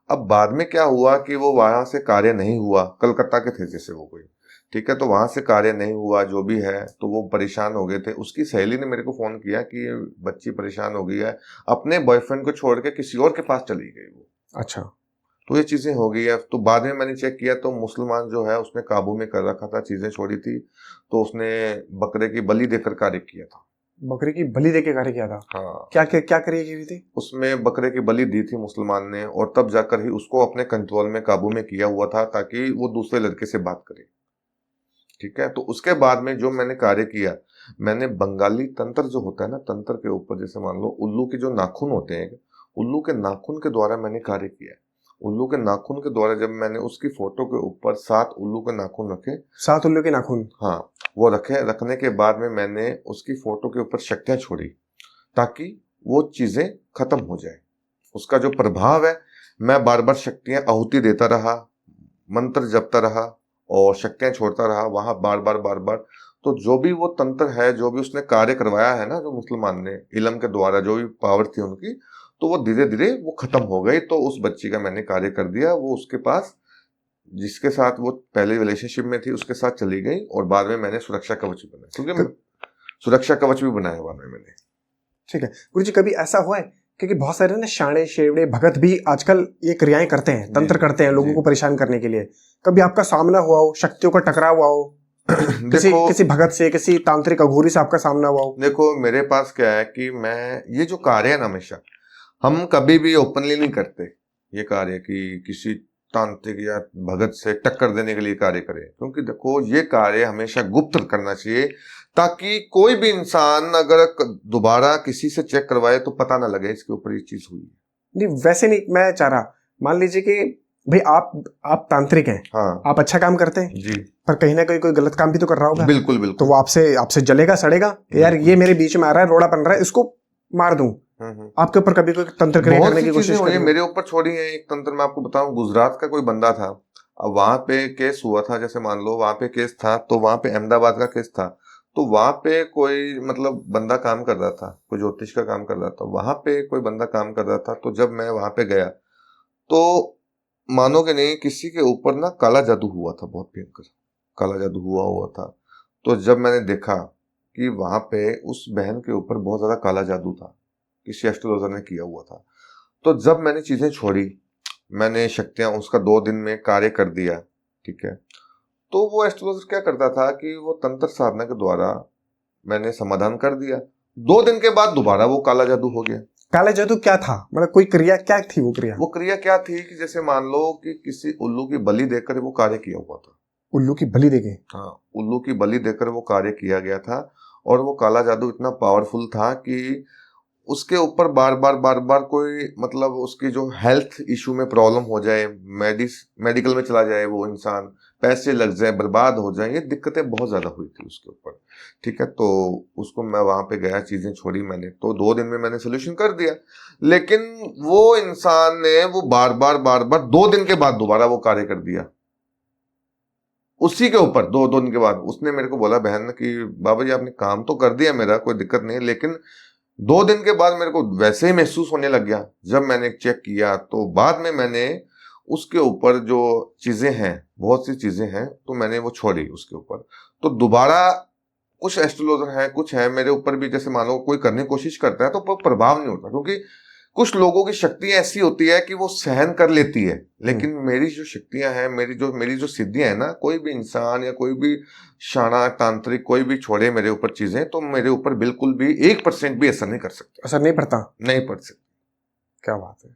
अब बाद में क्या हुआ कि वो वहां से कार्य नहीं हुआ, कलकत्ता के थे जैसे वो कोई, ठीक है, तो वहां से कार्य नहीं हुआ जो भी है, तो वो परेशान हो गए थे। उसकी सहेली ने मेरे को फोन किया कि ये बच्ची परेशान हो गई है, अपने बॉयफ्रेंड को छोड़ के किसी और के पास चली गई वो। अच्छा। तो ये चीजें हो गई है। तो बाद में मैंने चेक किया तो मुसलमान जो है उसने काबू में कर रखा था, चीजें छोड़ी थी, तो उसने बकरे की बलि देकर कार्य किया था। बकरे की बलि देके कार्य किया था। हाँ, क्या करी की हुई थी? उसमें बकरे की बलि दी थी मुसलमान ने, और तब जाकर ही उसको अपने कंट्रोल में, काबू में किया हुआ था, ताकि वो दूसरे लड़के से बात करे। ठीक है, तो उसके बाद में जो मैंने कार्य किया, मैंने बंगाली तंत्र जो होता है ना, तंत्र के ऊपर जैसे मान लो उल्लू के जो नाखून होते हैं, उल्लू के नाखून के द्वारा मैंने कार्य किया। उल्लू के नाखून के द्वारा जब मैंने उसकी फोटो के ऊपर 7 उल्लू के नाखून रखे। 7 उल्लू के नाखून? हाँ, वो रखने के बाद में मैंने उसकी फोटो के ऊपर शक्तियां छोड़ी, ताकि वो चीजें खत्म हो जाए। उसका जो प्रभाव है, मैं बार बार शक्तियां आहुति देता रहा, मंत्र जपता रहा और शक्तियां छोड़ता रहा वहां बार बार। तो जो भी वो तंत्र है, जो भी उसने कार्य करवाया है ना, जो मुसलमान ने इलम के द्वारा जो भी पावर थी उनकी, तो वो धीरे धीरे वो खत्म हो गई। तो उस बच्ची का मैंने कार्य कर दिया, वो उसके पास, जिसके साथ वो पहले रिलेशनशिप में थी, उसके साथ चली गई। और बाद में मैंने सुरक्षा कवच भी बनाया, क्योंकि सुरक्षा कवच भी बनाया बाद में मैंने। ठीक है गुरु जी, कभी ऐसा हुआ है, क्योंकि बहुत सारे ना शाणे शेवड़े भगत भी आजकल ये क्रियाएं करते हैं, तंत्र करते हैं लोगों को परेशान करने के लिए, कभी आपका सामना हुआ हो, शक्तियों का टकराव हुआ हो किसी भगत से, किसी तांत्रिक अघोरी से आपका सामना हुआ हो? देखो, मेरे पास क्या है कि मैं ये जो कार्य है ना, हमेशा हम कभी भी ओपनली नहीं करते ये कार्य कि किसी तांत्रिक या भगत से टक्कर देने के लिए कार्य करें, क्योंकि देखो ये कार्य हमेशा गुप्त करना चाहिए, ताकि कोई भी इंसान अगर दोबारा किसी से चेक करवाए तो पता ना लगे इसके ऊपर ये चीज हुई है। नहीं वैसे नहीं, मैं चाह रहा, मान लीजिए कि भाई आप तांत्रिक हैं, हाँ, आप अच्छा काम करते हैं जी, पर कहीं ना कहीं कोई गलत काम भी तो कर रहा होगा। बिल्कुल बिल्कुल। तो वो आपसे जलेगा, सड़ेगा कि यार ये मेरे बीच में आ रहा है, रोड़ा बन रहा है, इसको मार दूं। आपके ऊपर कभी कोई तंत्र क्रिया करने की कोशिश हुई है, मेरे ऊपर छोड़ी है। एक तंत्र मैं आपको बताऊं, गुजरात का कोई बंदा था, अब वहां पे केस हुआ था, जैसे मान लो वहां पे केस था, तो वहां पे अहमदाबाद का केस था, तो वहां पे कोई मतलब बंदा काम कर रहा था, कोई ज्योतिष का काम कर रहा था, वहां पे कोई बंदा काम कर रहा था। तो जब मैं वहां पे गया, तो मानोगे नहीं, किसी के ऊपर ना काला जादू हुआ था, बहुत भयंकर काला जादू हुआ था। तो जब मैंने देखा कि वहां पे उस बहन के ऊपर बहुत ज्यादा काला जादू था, किसी एस्ट्रोलॉजर ने किया हुआ था, तो जब मैंने चीजें छोड़ी, मैंने शक्तियां उसका 2 दिन में कार्य कर दिया, ठीक है, तो वो एस्ट्रोलॉजर क्या करता था कि वो तंत्र साधना के द्वारा मैंने समाधान कर दिया, 2 दिन के बाद दोबारा वो काला जादू हो गया। काला जादू क्या था, मतलब कोई क्रिया क्या थी? वो क्रिया क्या थी कि जैसे मान लो कि किसी उल्लू की बलि देकर वो कार्य किया हुआ था। उल्लू की बलि देके? हाँ, उल्लू की बलि देकर वो कार्य किया गया था, और वो काला जादू इतना पावरफुल था कि उसके ऊपर बार बार कोई मतलब उसकी जो हेल्थ इशू में प्रॉब्लम हो जाए, मेडिकल में चला जाए वो इंसान, पैसे लग जाए, बर्बाद हो जाए, ये दिक्कतें बहुत ज्यादा हुई थी उसके ऊपर। ठीक है, तो उसको मैं वहां पे गया, चीजें छोड़ी मैंने, तो 2 दिन में मैंने सोल्यूशन कर दिया। लेकिन वो इंसान ने वो बार बार 2 दिन के बाद दोबारा वो कार्य कर दिया उसी के ऊपर। 2 दिन के बाद उसने मेरे को बोला, बहन, कि बाबा जी आपने काम तो कर दिया मेरा, कोई दिक्कत नहीं है, लेकिन 2 दिन के बाद मेरे को वैसे ही महसूस होने लग गया। जब मैंने चेक किया तो बाद में मैंने उसके ऊपर जो चीजें हैं, बहुत सी चीजें हैं, तो मैंने वो छोड़ी उसके ऊपर। तो दोबारा कुछ एस्ट्रोलॉजर हैं, कुछ है मेरे ऊपर भी, जैसे मान लो कोई करने की कोशिश करता है तो प्रभाव नहीं होता, क्योंकि कुछ लोगों की शक्ति ऐसी होती है कि वो सहन कर लेती है। लेकिन मेरी जो शक्तियां हैं, मेरी जो सिद्धियां हैं ना, कोई भी इंसान या कोई भी शाना तांत्रिक कोई भी छोड़े मेरे ऊपर चीजें, तो मेरे ऊपर बिल्कुल भी 1% भी असर नहीं कर सकते। असर नहीं पड़ता? नहीं पड़ सकते। क्या बात है,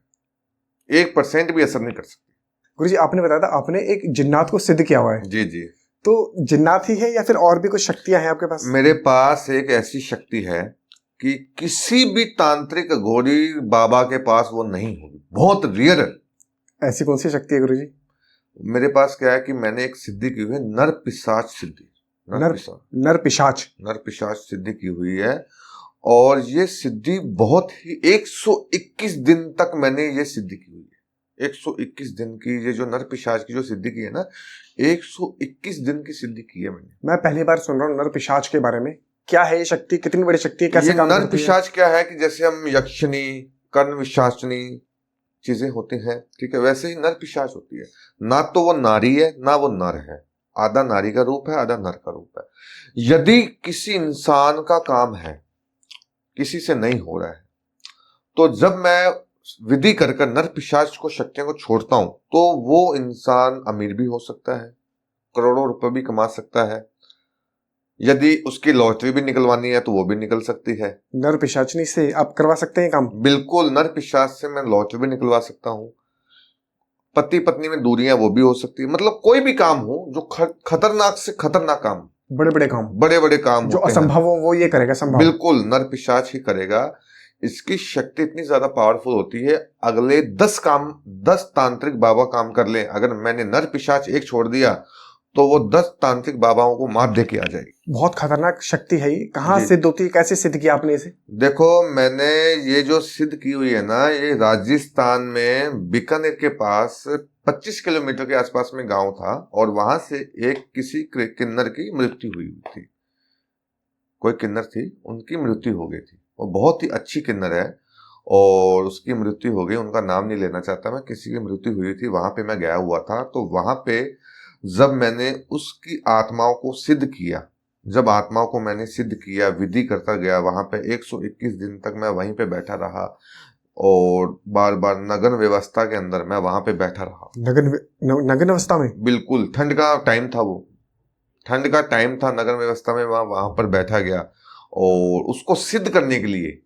1% भी असर नहीं कर सकते। गुरुजी आपने बताया था आपने एक जिन्नात को सिद्ध किया हुआ है। जी जी। तो जिन्नात ही है या फिर और भी कुछ शक्तियां हैं आपके पास? मेरे पास एक ऐसी शक्ति है कि किसी भी तांत्रिक घोड़ी बाबा के पास वो नहीं होगी, बहुत रियर है। ऐसी कौन सी शक्ति है गुरुजी? मेरे पास क्या है कि मैंने एक सिद्धि की हुई है, नर पिशाच सिद्धि। नर पिशाच सिद्धि की हुई है, और ये सिद्धि बहुत ही 121 दिन तक मैंने ये सिद्धि की हुई है। 121 दिन की ये जो नर पिशाच की जो सिद्धि की है ना, 121 दिन की सिद्धि की है मैंने। मैं पहली बार सुन रहा हूँ नर पिशाच के बारे में। क्या है ये शक्ति, कितनी बड़ी शक्ति है, कैसे काम करती है? नर पिशाच क्या है कि जैसे हम यक्षिणी, कर्ण विशाचनी चीजें होती हैं, ठीक है, वैसे ही नर पिशाच होती है। ना तो वो नारी है ना वो नर है, आधा नारी का रूप है आधा नर का रूप है। यदि किसी इंसान का काम है, किसी से नहीं हो रहा है, तो जब मैं विधि कर नर पिशाच को, शक्तियों को छोड़ता हूं, तो वो इंसान अमीर भी हो सकता है, करोड़ों रुपए भी कमा सकता है, यदि उसकी लॉटरी भी निकलवानी है तो वो भी निकल सकती है। नर पिशाचनी से आप करवा सकते हैं काम? बिल्कुल, नर पिशाच से मैं लॉटरी भी निकलवा सकता हूँ। पति पत्नी में दूरियां वो भी हो सकती है। मतलब कोई भी काम हो जो खतरनाक से खतरनाक काम, बड़े बड़े काम, बड़े बड़े काम जो होते हैं, असंभव हो वो ये करेगा संभव। बिल्कुल नर पिशाच ही करेगा। इसकी शक्ति इतनी ज्यादा पावरफुल होती है, अगले 10 तांत्रिक बाबा काम कर लें, अगर मैंने नर पिशाच एक छोड़ दिया तो वो 10 तांत्रिक बाबाओं को मात दे के आ जाएगी। बहुत खतरनाक शक्ति है ये। कहाँ जी। सिद्ध होती है, कैसे सिद्ध किया आपने इसे? देखो, मैंने ये जो सिद्ध की हुई है ना, ये राजस्थान में बीकानेर के पास 25 किलोमीटर के आसपास में गांव था, और वहां से एक किसी किन्नर की मृत्यु हुई थी। कोई किन्नर थी, उनकी मृत्यु हो गई थी। वो बहुत ही अच्छी किन्नर है और उसकी मृत्यु हो गई। उनका नाम नहीं लेना चाहता मैं, किसी की मृत्यु हुई थी। वहां पे मैं गया हुआ था, तो वहां पे जब मैंने उसकी आत्माओं को सिद्ध किया, जब आत्माओं को मैंने सिद्ध किया, विधि करता गया, वहां पे 121 दिन तक मैं वहीं पे बैठा रहा, और बार बार नगन व्यवस्था के अंदर मैं वहां पे बैठा रहा। नगन अवस्था में? बिल्कुल, ठंड का टाइम था, वो ठंड का टाइम था, नगर व्यवस्था में वहां पर बैठा गया और उसको सिद्ध करने के लिए।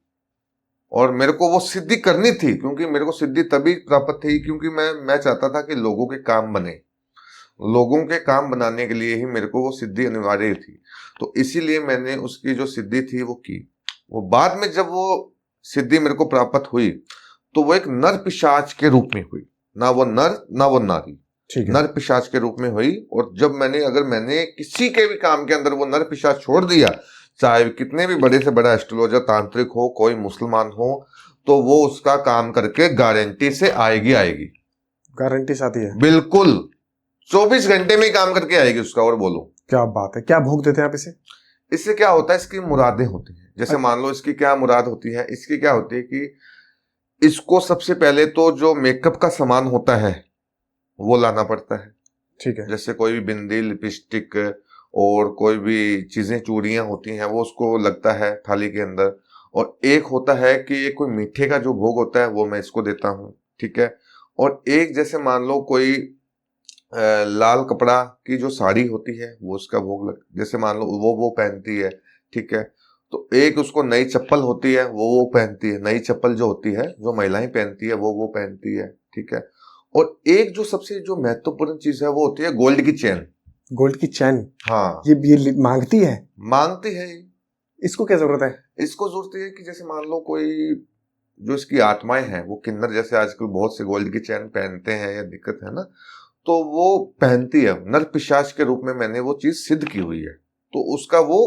और मेरे को वो सिद्धि करनी थी, क्योंकि मेरे को सिद्धि तभी प्राप्त थी क्योंकि मैं चाहता था कि लोगों के काम बने। लोगों के काम बनाने के लिए ही मेरे को वो सिद्धि अनिवार्य थी। तो इसीलिए मैंने उसकी जो सिद्धि थी वो की। वो बाद में जब वो सिद्धि मेरे को प्राप्त हुई तो वो एक नर पिशाच के रूप में हुई। ना वो नर ना वो नारी, नर पिशाच के रूप में हुई। और जब मैंने किसी के भी काम के अंदर वो नर पिशाच छोड़ दिया, चाहे कितने भी बड़े से बड़ा एस्ट्रोलॉजर तांत्रिक हो, कोई मुसलमान हो, तो वो उसका काम करके गारंटी से आएगी। गारंटी से आती है? बिल्कुल, 24 घंटे में ही काम करके आएगी उसका। और बोलो, क्या बात है। क्या भोग देते हैं आप इसे? इससे क्या होता है, इसकी मुरादें होती हैं। जैसे मान लो, इसकी क्या मुराद होती है, इसकी क्या होती है कि इसको सबसे पहले तो जो मेकअप का सामान होता है वो लाना पड़ता है। ठीक है। जैसे कोई भी बिंदी, लिपस्टिक और कोई भी चीजें, चूड़ियां होती हैं, वो उसको लगता है थाली के अंदर। और एक होता है कि ये कोई मीठे का जो भोग होता है वो मैं इसको देता हूँ, ठीक है। और एक जैसे मान लो कोई लाल कपड़ा की जो साड़ी होती है वो उसका भोग जैसे मान लो वो पहनती है, ठीक है। तो एक उसको नई चप्पल होती है वो पहनती है, नई चप्पल जो होती है जो महिलाएं पहनती है वो पहनती है, ठीक है। और एक जो सबसे जो महत्वपूर्ण चीज है वो होती है गोल्ड की चेन। गोल्ड की चैन? हाँ, ये मांगती है? मांगती है। इसको क्या जरूरत है? इसको जरूरत है कि जैसे मान लो कोई जो इसकी आत्माएं हैं, वो किन्नर जैसे आजकल बहुत से गोल्ड की चैन पहनते हैं, या दिक्कत है ना, तो वो पहनती है। नर पिशाच के रूप में मैंने वो चीज सिद्ध की हुई है। तो उसका वो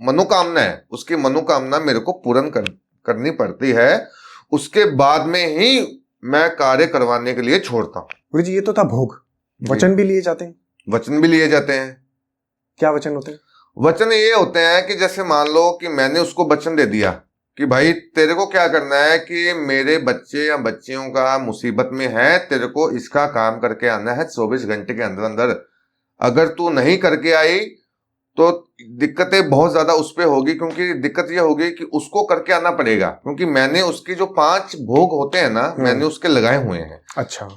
मनोकामना है, उसकी मनोकामना मेरे को पूर्ण करनी पड़ती है। उसके बाद में ही मैं कार्य करवाने के लिए छोड़ता हूँ। गुरु जी, ये तो था भोग। वचन भी लिए जाते हैं? वचन भी लिए जाते हैं। क्या वचन होते हैं? वचन ये होते हैं कि जैसे मान लो कि मैंने उसको वचन दे दिया कि भाई तेरे को क्या करना है कि मेरे बच्चे या बच्चियों का मुसीबत में है, तेरे को इसका काम करके आना है 24 घंटे के अंदर अंदर। अगर तू नहीं करके आई तो दिक्कतें बहुत ज्यादा उस पर होगी, क्योंकि दिक्कत ये होगी कि उसको करके आना पड़ेगा, क्योंकि मैंने उसकी जो 5 भोग होते हैं ना, मैंने उसके लगाए हुए हैं। अच्छा।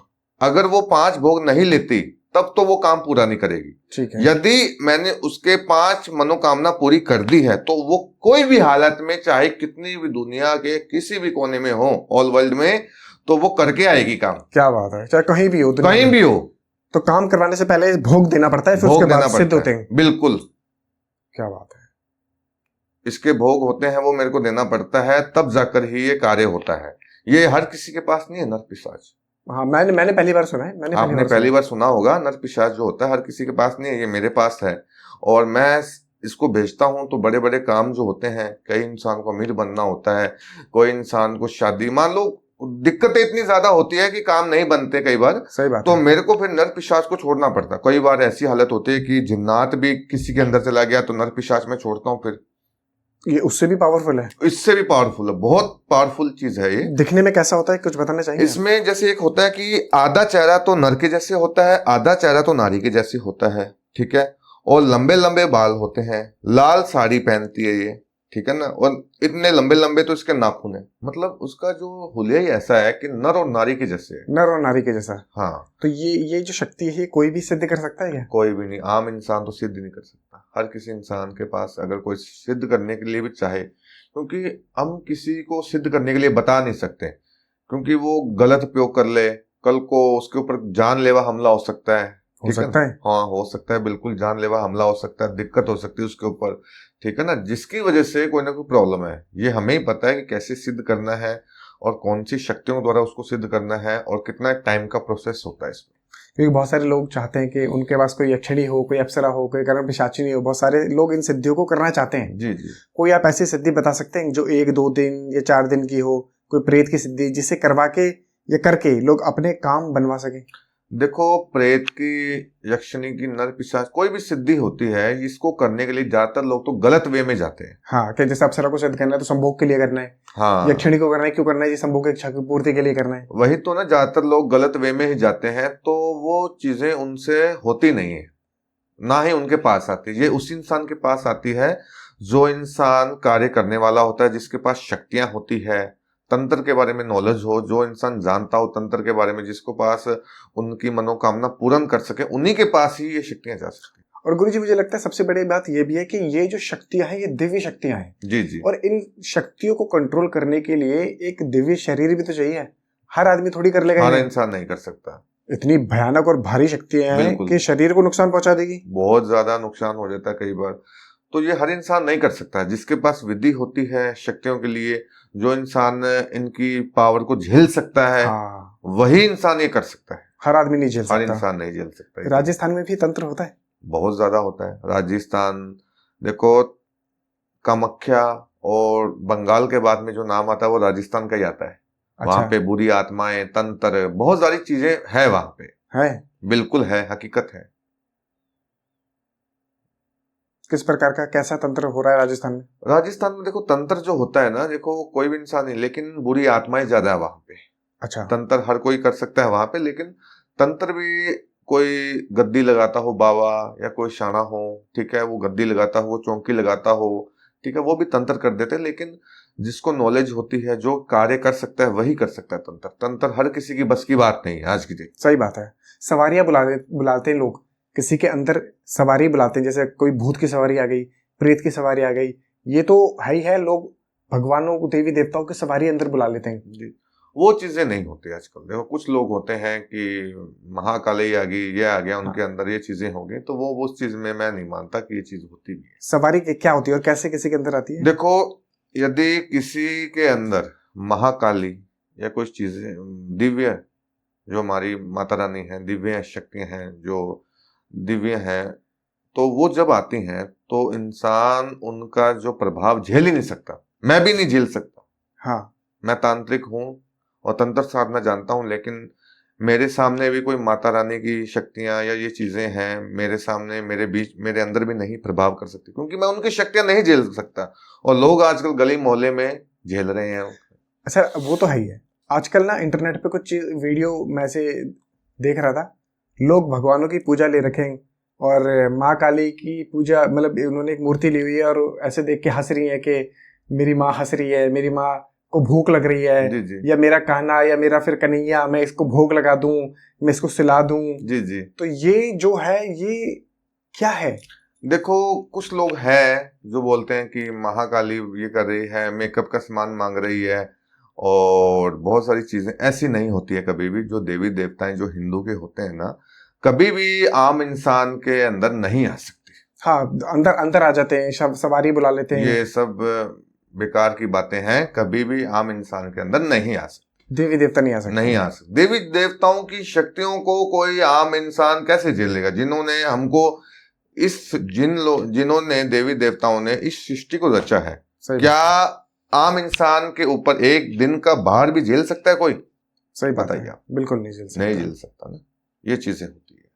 अगर वो 5 भोग नहीं लेती तब तो वो काम पूरा नहीं करेगी। ठीक है। यदि मैंने उसके 5 मनोकामना पूरी कर दी है तो वो कोई भी हालत में, चाहे कितनी भी दुनिया के किसी भी कोने में हो, ऑल वर्ल्ड में, तो वो करके आएगी काम। क्या बात है। चाहे कहीं भी हो, कहीं भी हो, तो काम करवाने से पहले भोग देना पड़ता है, फिर उसके बाद सिद्ध होते हैं। बिल्कुल। क्या बात है। इसके भोग होते हैं वो मेरे को देना पड़ता है, तब जाकर ही ये कार्य होता है। ये हर किसी के पास नहीं है नर पिशाच। हाँ, मैंने पहली बार सुना है। आपने पहली बार सुना होगा। नर पिशाच जो होता है हर किसी के पास नहीं है, ये मेरे पास है। और मैं इसको भेजता हूं तो बड़े बड़े काम जो होते हैं, कई इंसान को अमीर बनना होता है, कोई इंसान को शादी, मान लो दिक्कतें इतनी ज्यादा होती है कि काम नहीं बनते कई बार। सही बात तो है। मेरे को फिर नर पिशाच को छोड़ना पड़ता है। कई बार ऐसी हालत होती है कि जिन्नात भी किसी के अंदर चला गया तो नर पिशाच में छोड़ता हूँ। फिर ये उससे भी पावरफुल है? इससे भी पावरफुल है, बहुत पावरफुल चीज है ये। दिखने में कैसा होता है, कुछ बताना चाहिए? इसमें जैसे एक होता है कि आधा चेहरा तो नर के जैसे होता है, आधा चेहरा तो नारी के जैसे होता है, ठीक है। और लंबे लंबे बाल होते हैं, लाल साड़ी पहनती है ये, ठीक है ना, और इतने लंबे लंबे तो इसके नाखून है, मतलब उसका जो हुलिया ही ऐसा है कि नर और नारी के जैसे है। नर और नारी के जैसा। हाँ, तो ये जो शक्ति है कोई भी सिद्ध कर सकता है क्या? कोई भी नहीं, आम इंसान तो सिद्ध नहीं कर सकता। हर किसी इंसान के पास अगर कोई सिद्ध करने के लिए भी चाहे, क्योंकि हम किसी को सिद्ध करने के लिए बता नहीं सकते, क्योंकि वो गलत उपयोग कर ले, कल को उसके ऊपर जानलेवा हमला हो सकता है। हो सकता है। हाँ, हो सकता है, बिल्कुल जानलेवा हमला हो सकता है, दिक्कत हो सकती है उसके ऊपर, ठीक है ना, जिसकी वजह से कोई ना कोई प्रॉब्लम है। ये हमें ही पता है कि कैसे सिद्ध करना है और कौन सी शक्तियों द्वारा उसको सिद्ध करना है और कितना टाइम का प्रोसेस होता है इसमें। क्योंकि बहुत सारे लोग चाहते हैं कि उनके पास कोई यक्षिणी हो, कोई अप्सरा हो, कोई कर्म पिशाचिनी हो, बहुत सारे लोग इन सिद्धियों को करना चाहते हैं। जी जी। कोई आप ऐसी सिद्धि बता सकते हैं जो 1-2 दिन या 4 दिन की हो, कोई प्रेत की सिद्धि जिसे करवा के या करके लोग अपने काम बनवा सके? देखो, प्रेत की, यक्षिणी की, नर पिशाच, कोई भी सिद्धि होती है, इसको करने के लिए ज्यादातर लोग तो गलत वे में जाते हैं। हाँ, कि जैसे अप्सरा को सिद्ध करना है तो संभोग के लिए करना है, हाँ, यक्षिणी को करना है क्यों करना है? जी संभोग की इच्छा की पूर्ति के लिए करना है। वही तो ना, ज्यादातर लोग गलत वे में ही जाते हैं, तो वो चीजें उनसे होती नहीं है, ना ही उनके पास आती है। ये उस इंसान के पास आती है जो इंसान कार्य करने वाला होता है, जिसके पास शक्तियां होती है, तंत्र के बारे में नॉलेज हो, जो इंसान जानता हो तंत्र के बारे में, जिसको पास उनकी मनोकामना पूर्ण कर सके, उन्हीं के पास ही ये शक्तियां जा सकती हैं। और गुरुजी मुझे लगता है सबसे बड़ी बात ये भी है कि ये जो शक्तियां हैं ये दिव्य शक्तियां हैं। जी जी। और इन शक्तियों को कंट्रोल करने के लिए एक दिव्य शरीर भी तो चाहिए। हर आदमी थोड़ी कर लेगा हर इन्हें। इंसान नहीं कर सकता। इतनी भयानक और भारी शक्तियां हैं बिल्कुल। कि शरीर को नुकसान पहुंचा देगी। बहुत ज्यादा नुकसान हो जाता है कई बार, तो ये हर इंसान नहीं कर सकता। जिसके पास विधि होती है शक्तियों के लिए, जो इंसान इनकी पावर को झेल सकता है, हाँ, वही इंसान ये कर सकता है। हर आदमी नहीं झेल हर सकता। इंसान नहीं झेल सकता ये। राजस्थान में भी तंत्र होता है। बहुत ज्यादा होता है राजस्थान। देखो, कामाख्या और बंगाल के बाद में जो नाम आता है वो राजस्थान का ही आता है। वहां अच्छा पे बुरी आत्माएं, तंत्र, बहुत सारी चीजें है वहां पे। है। बिल्कुल है, हकीकत है। किस प्रकार का कैसा तंत्र हो रहा है राजस्थान में? राजस्थान में देखो, तंत्र जो होता है ना, देखो कोई भी इंसान नहीं, लेकिन बुरी आत्माएं ज्यादा है वहां पे। अच्छा। तंत्र हर कोई कर सकता है वहां पे, लेकिन तंत्र भी कोई गद्दी लगाता हो बाबा, या कोई शाना हो, ठीक है, वो गद्दी लगाता हो, वो चौकी लगाता हो, ठीक है, वो भी तंत्र कर देते हैं। लेकिन जिसको नॉलेज होती है, जो कार्य कर सकता है, वही कर सकता है तंत्र। तंत्र हर किसी की बस की बात नहीं है आज की डेट। सही बात है। सवारियां बुलाते हैं लोग, किसी के अंदर सवारी बुलाते हैं, जैसे कोई भूत की सवारी आ गई, प्रेत की सवारी आ गई, ये तो है ही है। लोग भगवानों को, देवी देवताओं की सवारी अंदर बुला लेते हैं। जी, वो चीजें नहीं होती आजकल। देखो, कुछ लोग होते हैं कि महाकाली आ गई, ये आ गया, उनके अंदर ये चीजें हो गई, तो वो उस चीज में मैं नहीं मानता कि ये चीज होती भी है। सवारी क्या होती है और कैसे किसी के अंदर आती है? देखो, यदि किसी के अंदर महाकाली या कुछ चीजें दिव्य, जो हमारी माता रानी है, दिव्य शक्तियां हैं, जो दिव्य हैं, तो वो जब आती हैं तो इंसान उनका जो प्रभाव झेल ही नहीं सकता। मैं भी नहीं झेल सकता। हाँ। मैं तांत्रिक हूँ और तंत्र साधना जानता हूँ, लेकिन मेरे सामने भी कोई माता रानी की शक्तियां या ये चीजें हैं, मेरे सामने, मेरे बीच, मेरे अंदर भी नहीं प्रभाव कर सकती, क्योंकि मैं उनकी शक्तियां नहीं झेल सकता। और लोग आजकल गली मोहल्ले में झेल रहे हैं। अच्छा, वो तो है ही है। आजकल ना इंटरनेट पे कुछ वीडियो मैं से देख रहा था, लोग भगवानों की पूजा ले रखे हैं और माँ काली की पूजा, मतलब उन्होंने एक मूर्ति ली हुई है और ऐसे देख के हंस रही है कि मेरी माँ हंस रही है, मेरी माँ को भूख लग रही है, जी जी। या मेरा कान्हा या मेरा फिर कन्हैया, मैं इसको भोग लगा दूं, मैं इसको सिला दूं। जी जी। तो ये जो है ये क्या है? देखो, कुछ लोग हैं जो बोलते हैं कि महाकाली ये कर रही है, मेकअप का सामान मांग रही है, और बहुत सारी चीजें। ऐसी नहीं होती है कभी भी। जो देवी देवताएं जो हिंदू के होते हैं ना, कभी भी आम इंसान के अंदर नहीं आ सकती। हाँ, अंदर अंदर आ जाते हैं, सवारी बुला लेते हैं। ये सब बेकार की बातें हैं, कभी भी आम इंसान के अंदर नहीं आ सकती। देवी देवता नहीं आ सकते। नहीं आ सकते। देवी देवताओं की शक्तियों को कोई आम इंसान कैसे झेल लेगा? जिन्होंने हमको जिन्होंने देवी देवताओं ने इस सृष्टि को रचा है, क्या आम इंसान के ऊपर एक दिन का भार भी झेल सकता है कोई? सही बात बताइए है। आप। बिल्कुल नहीं झेल सकता। नहीं झेल सकता ना, ये चीजें होती है।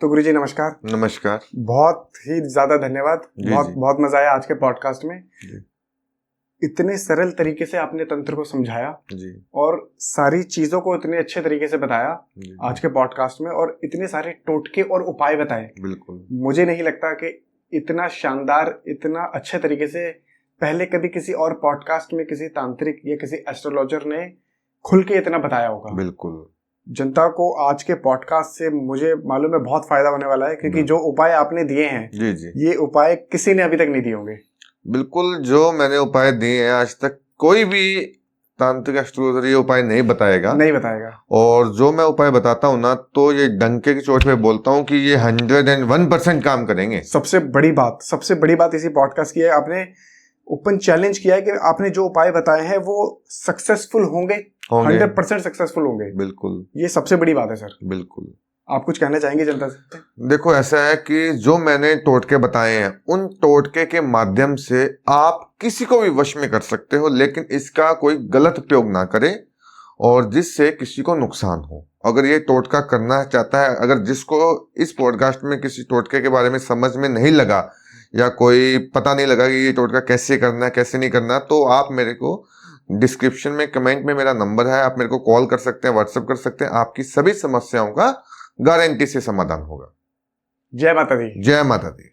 तो गुरुजी नमस्कार। नमस्कार। बहुत ही ज्यादा धन्यवाद। बहुत जी। बहुत मजा आया आज के पॉडकास्ट में। जी। इतने सरल तरीके से आपने तंत्र को समझाया जी। और सारी चीजों को इतने अच्छे तरीके से बताया जी। आज के पॉडकास्ट में, और इतने सारे टोटके और उपाय बताए। बिल्कुल। मुझे नहीं लगता कि इतना शानदार, इतना अच्छे तरीके से पहले कभी किसी और पॉडकास्ट में किसी तांत्रिक या किसी एस्ट्रोलॉजर ने खुल के इतना बताया होगा। बिल्कुल। जनता को आज के पॉडकास्ट से मुझे मालूम है बहुत फायदा होने वाला है, क्योंकि जो उपाय आपने दिए हैं जी जी, ये उपाय किसी ने अभी तक नहीं दिए होंगे। बिल्कुल, जो मैंने उपाय दिए हैं आज तक कोई भी तांत्रिक एस्ट्रोलॉजर ये उपाय नहीं बताएगा। और जो मैं उपाय बताता हूँ ना, तो ये डंके की चोट पे बोलता हूँ कि ये 101% काम करेंगे। सबसे बड़ी बात इसी पॉडकास्ट की है, आपने ओपन चैलेंज किया है कि आपने जो उपाय बताए हैं वो सक्सेसफुल होंगे। 100% सक्सेसफुल होंगे। बिल्कुल, ये सबसे बड़ी बात है सर। बिल्कुल। आप कुछ कहना चाहेंगे जनता से? देखो, ऐसा है कि जो मैंने टोटके बताए हैं उन टोटके के माध्यम से आप किसी को भी वश में कर सकते हो, लेकिन इसका कोई गलत उपयोग ना करें और जिससे किसी को नुकसान हो। अगर ये टोटका करना चाहता है, अगर जिसको इस पॉडकास्ट में किसी टोटके के बारे में समझ में नहीं लगा या कोई पता नहीं लगा कि ये टोटका कैसे करना है कैसे नहीं करना, तो आप मेरे को डिस्क्रिप्शन में कमेंट में मेरा नंबर है, आप मेरे को कॉल कर सकते हैं, व्हाट्सएप कर सकते हैं। आपकी सभी समस्याओं का गारंटी से समाधान होगा। जय माता दी। जय माता दी।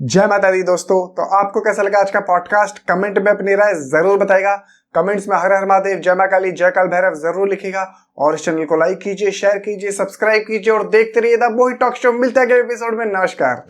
जय माता दी। दोस्तों, तो आपको कैसा लगा आज का पॉडकास्ट? कमेंट में अपनी राय जरूर बताएगा। कमेंट्स में हर हर महादेव, जय मां काली, जय काल भैरव जरूर लिखिएगा और इस चैनल को लाइक कीजिए, शेयर कीजिए, सब्सक्राइब कीजिए और देखते रहिए द मोहित टॉक शो। मिलता है अगले एपिसोड में। नमस्कार।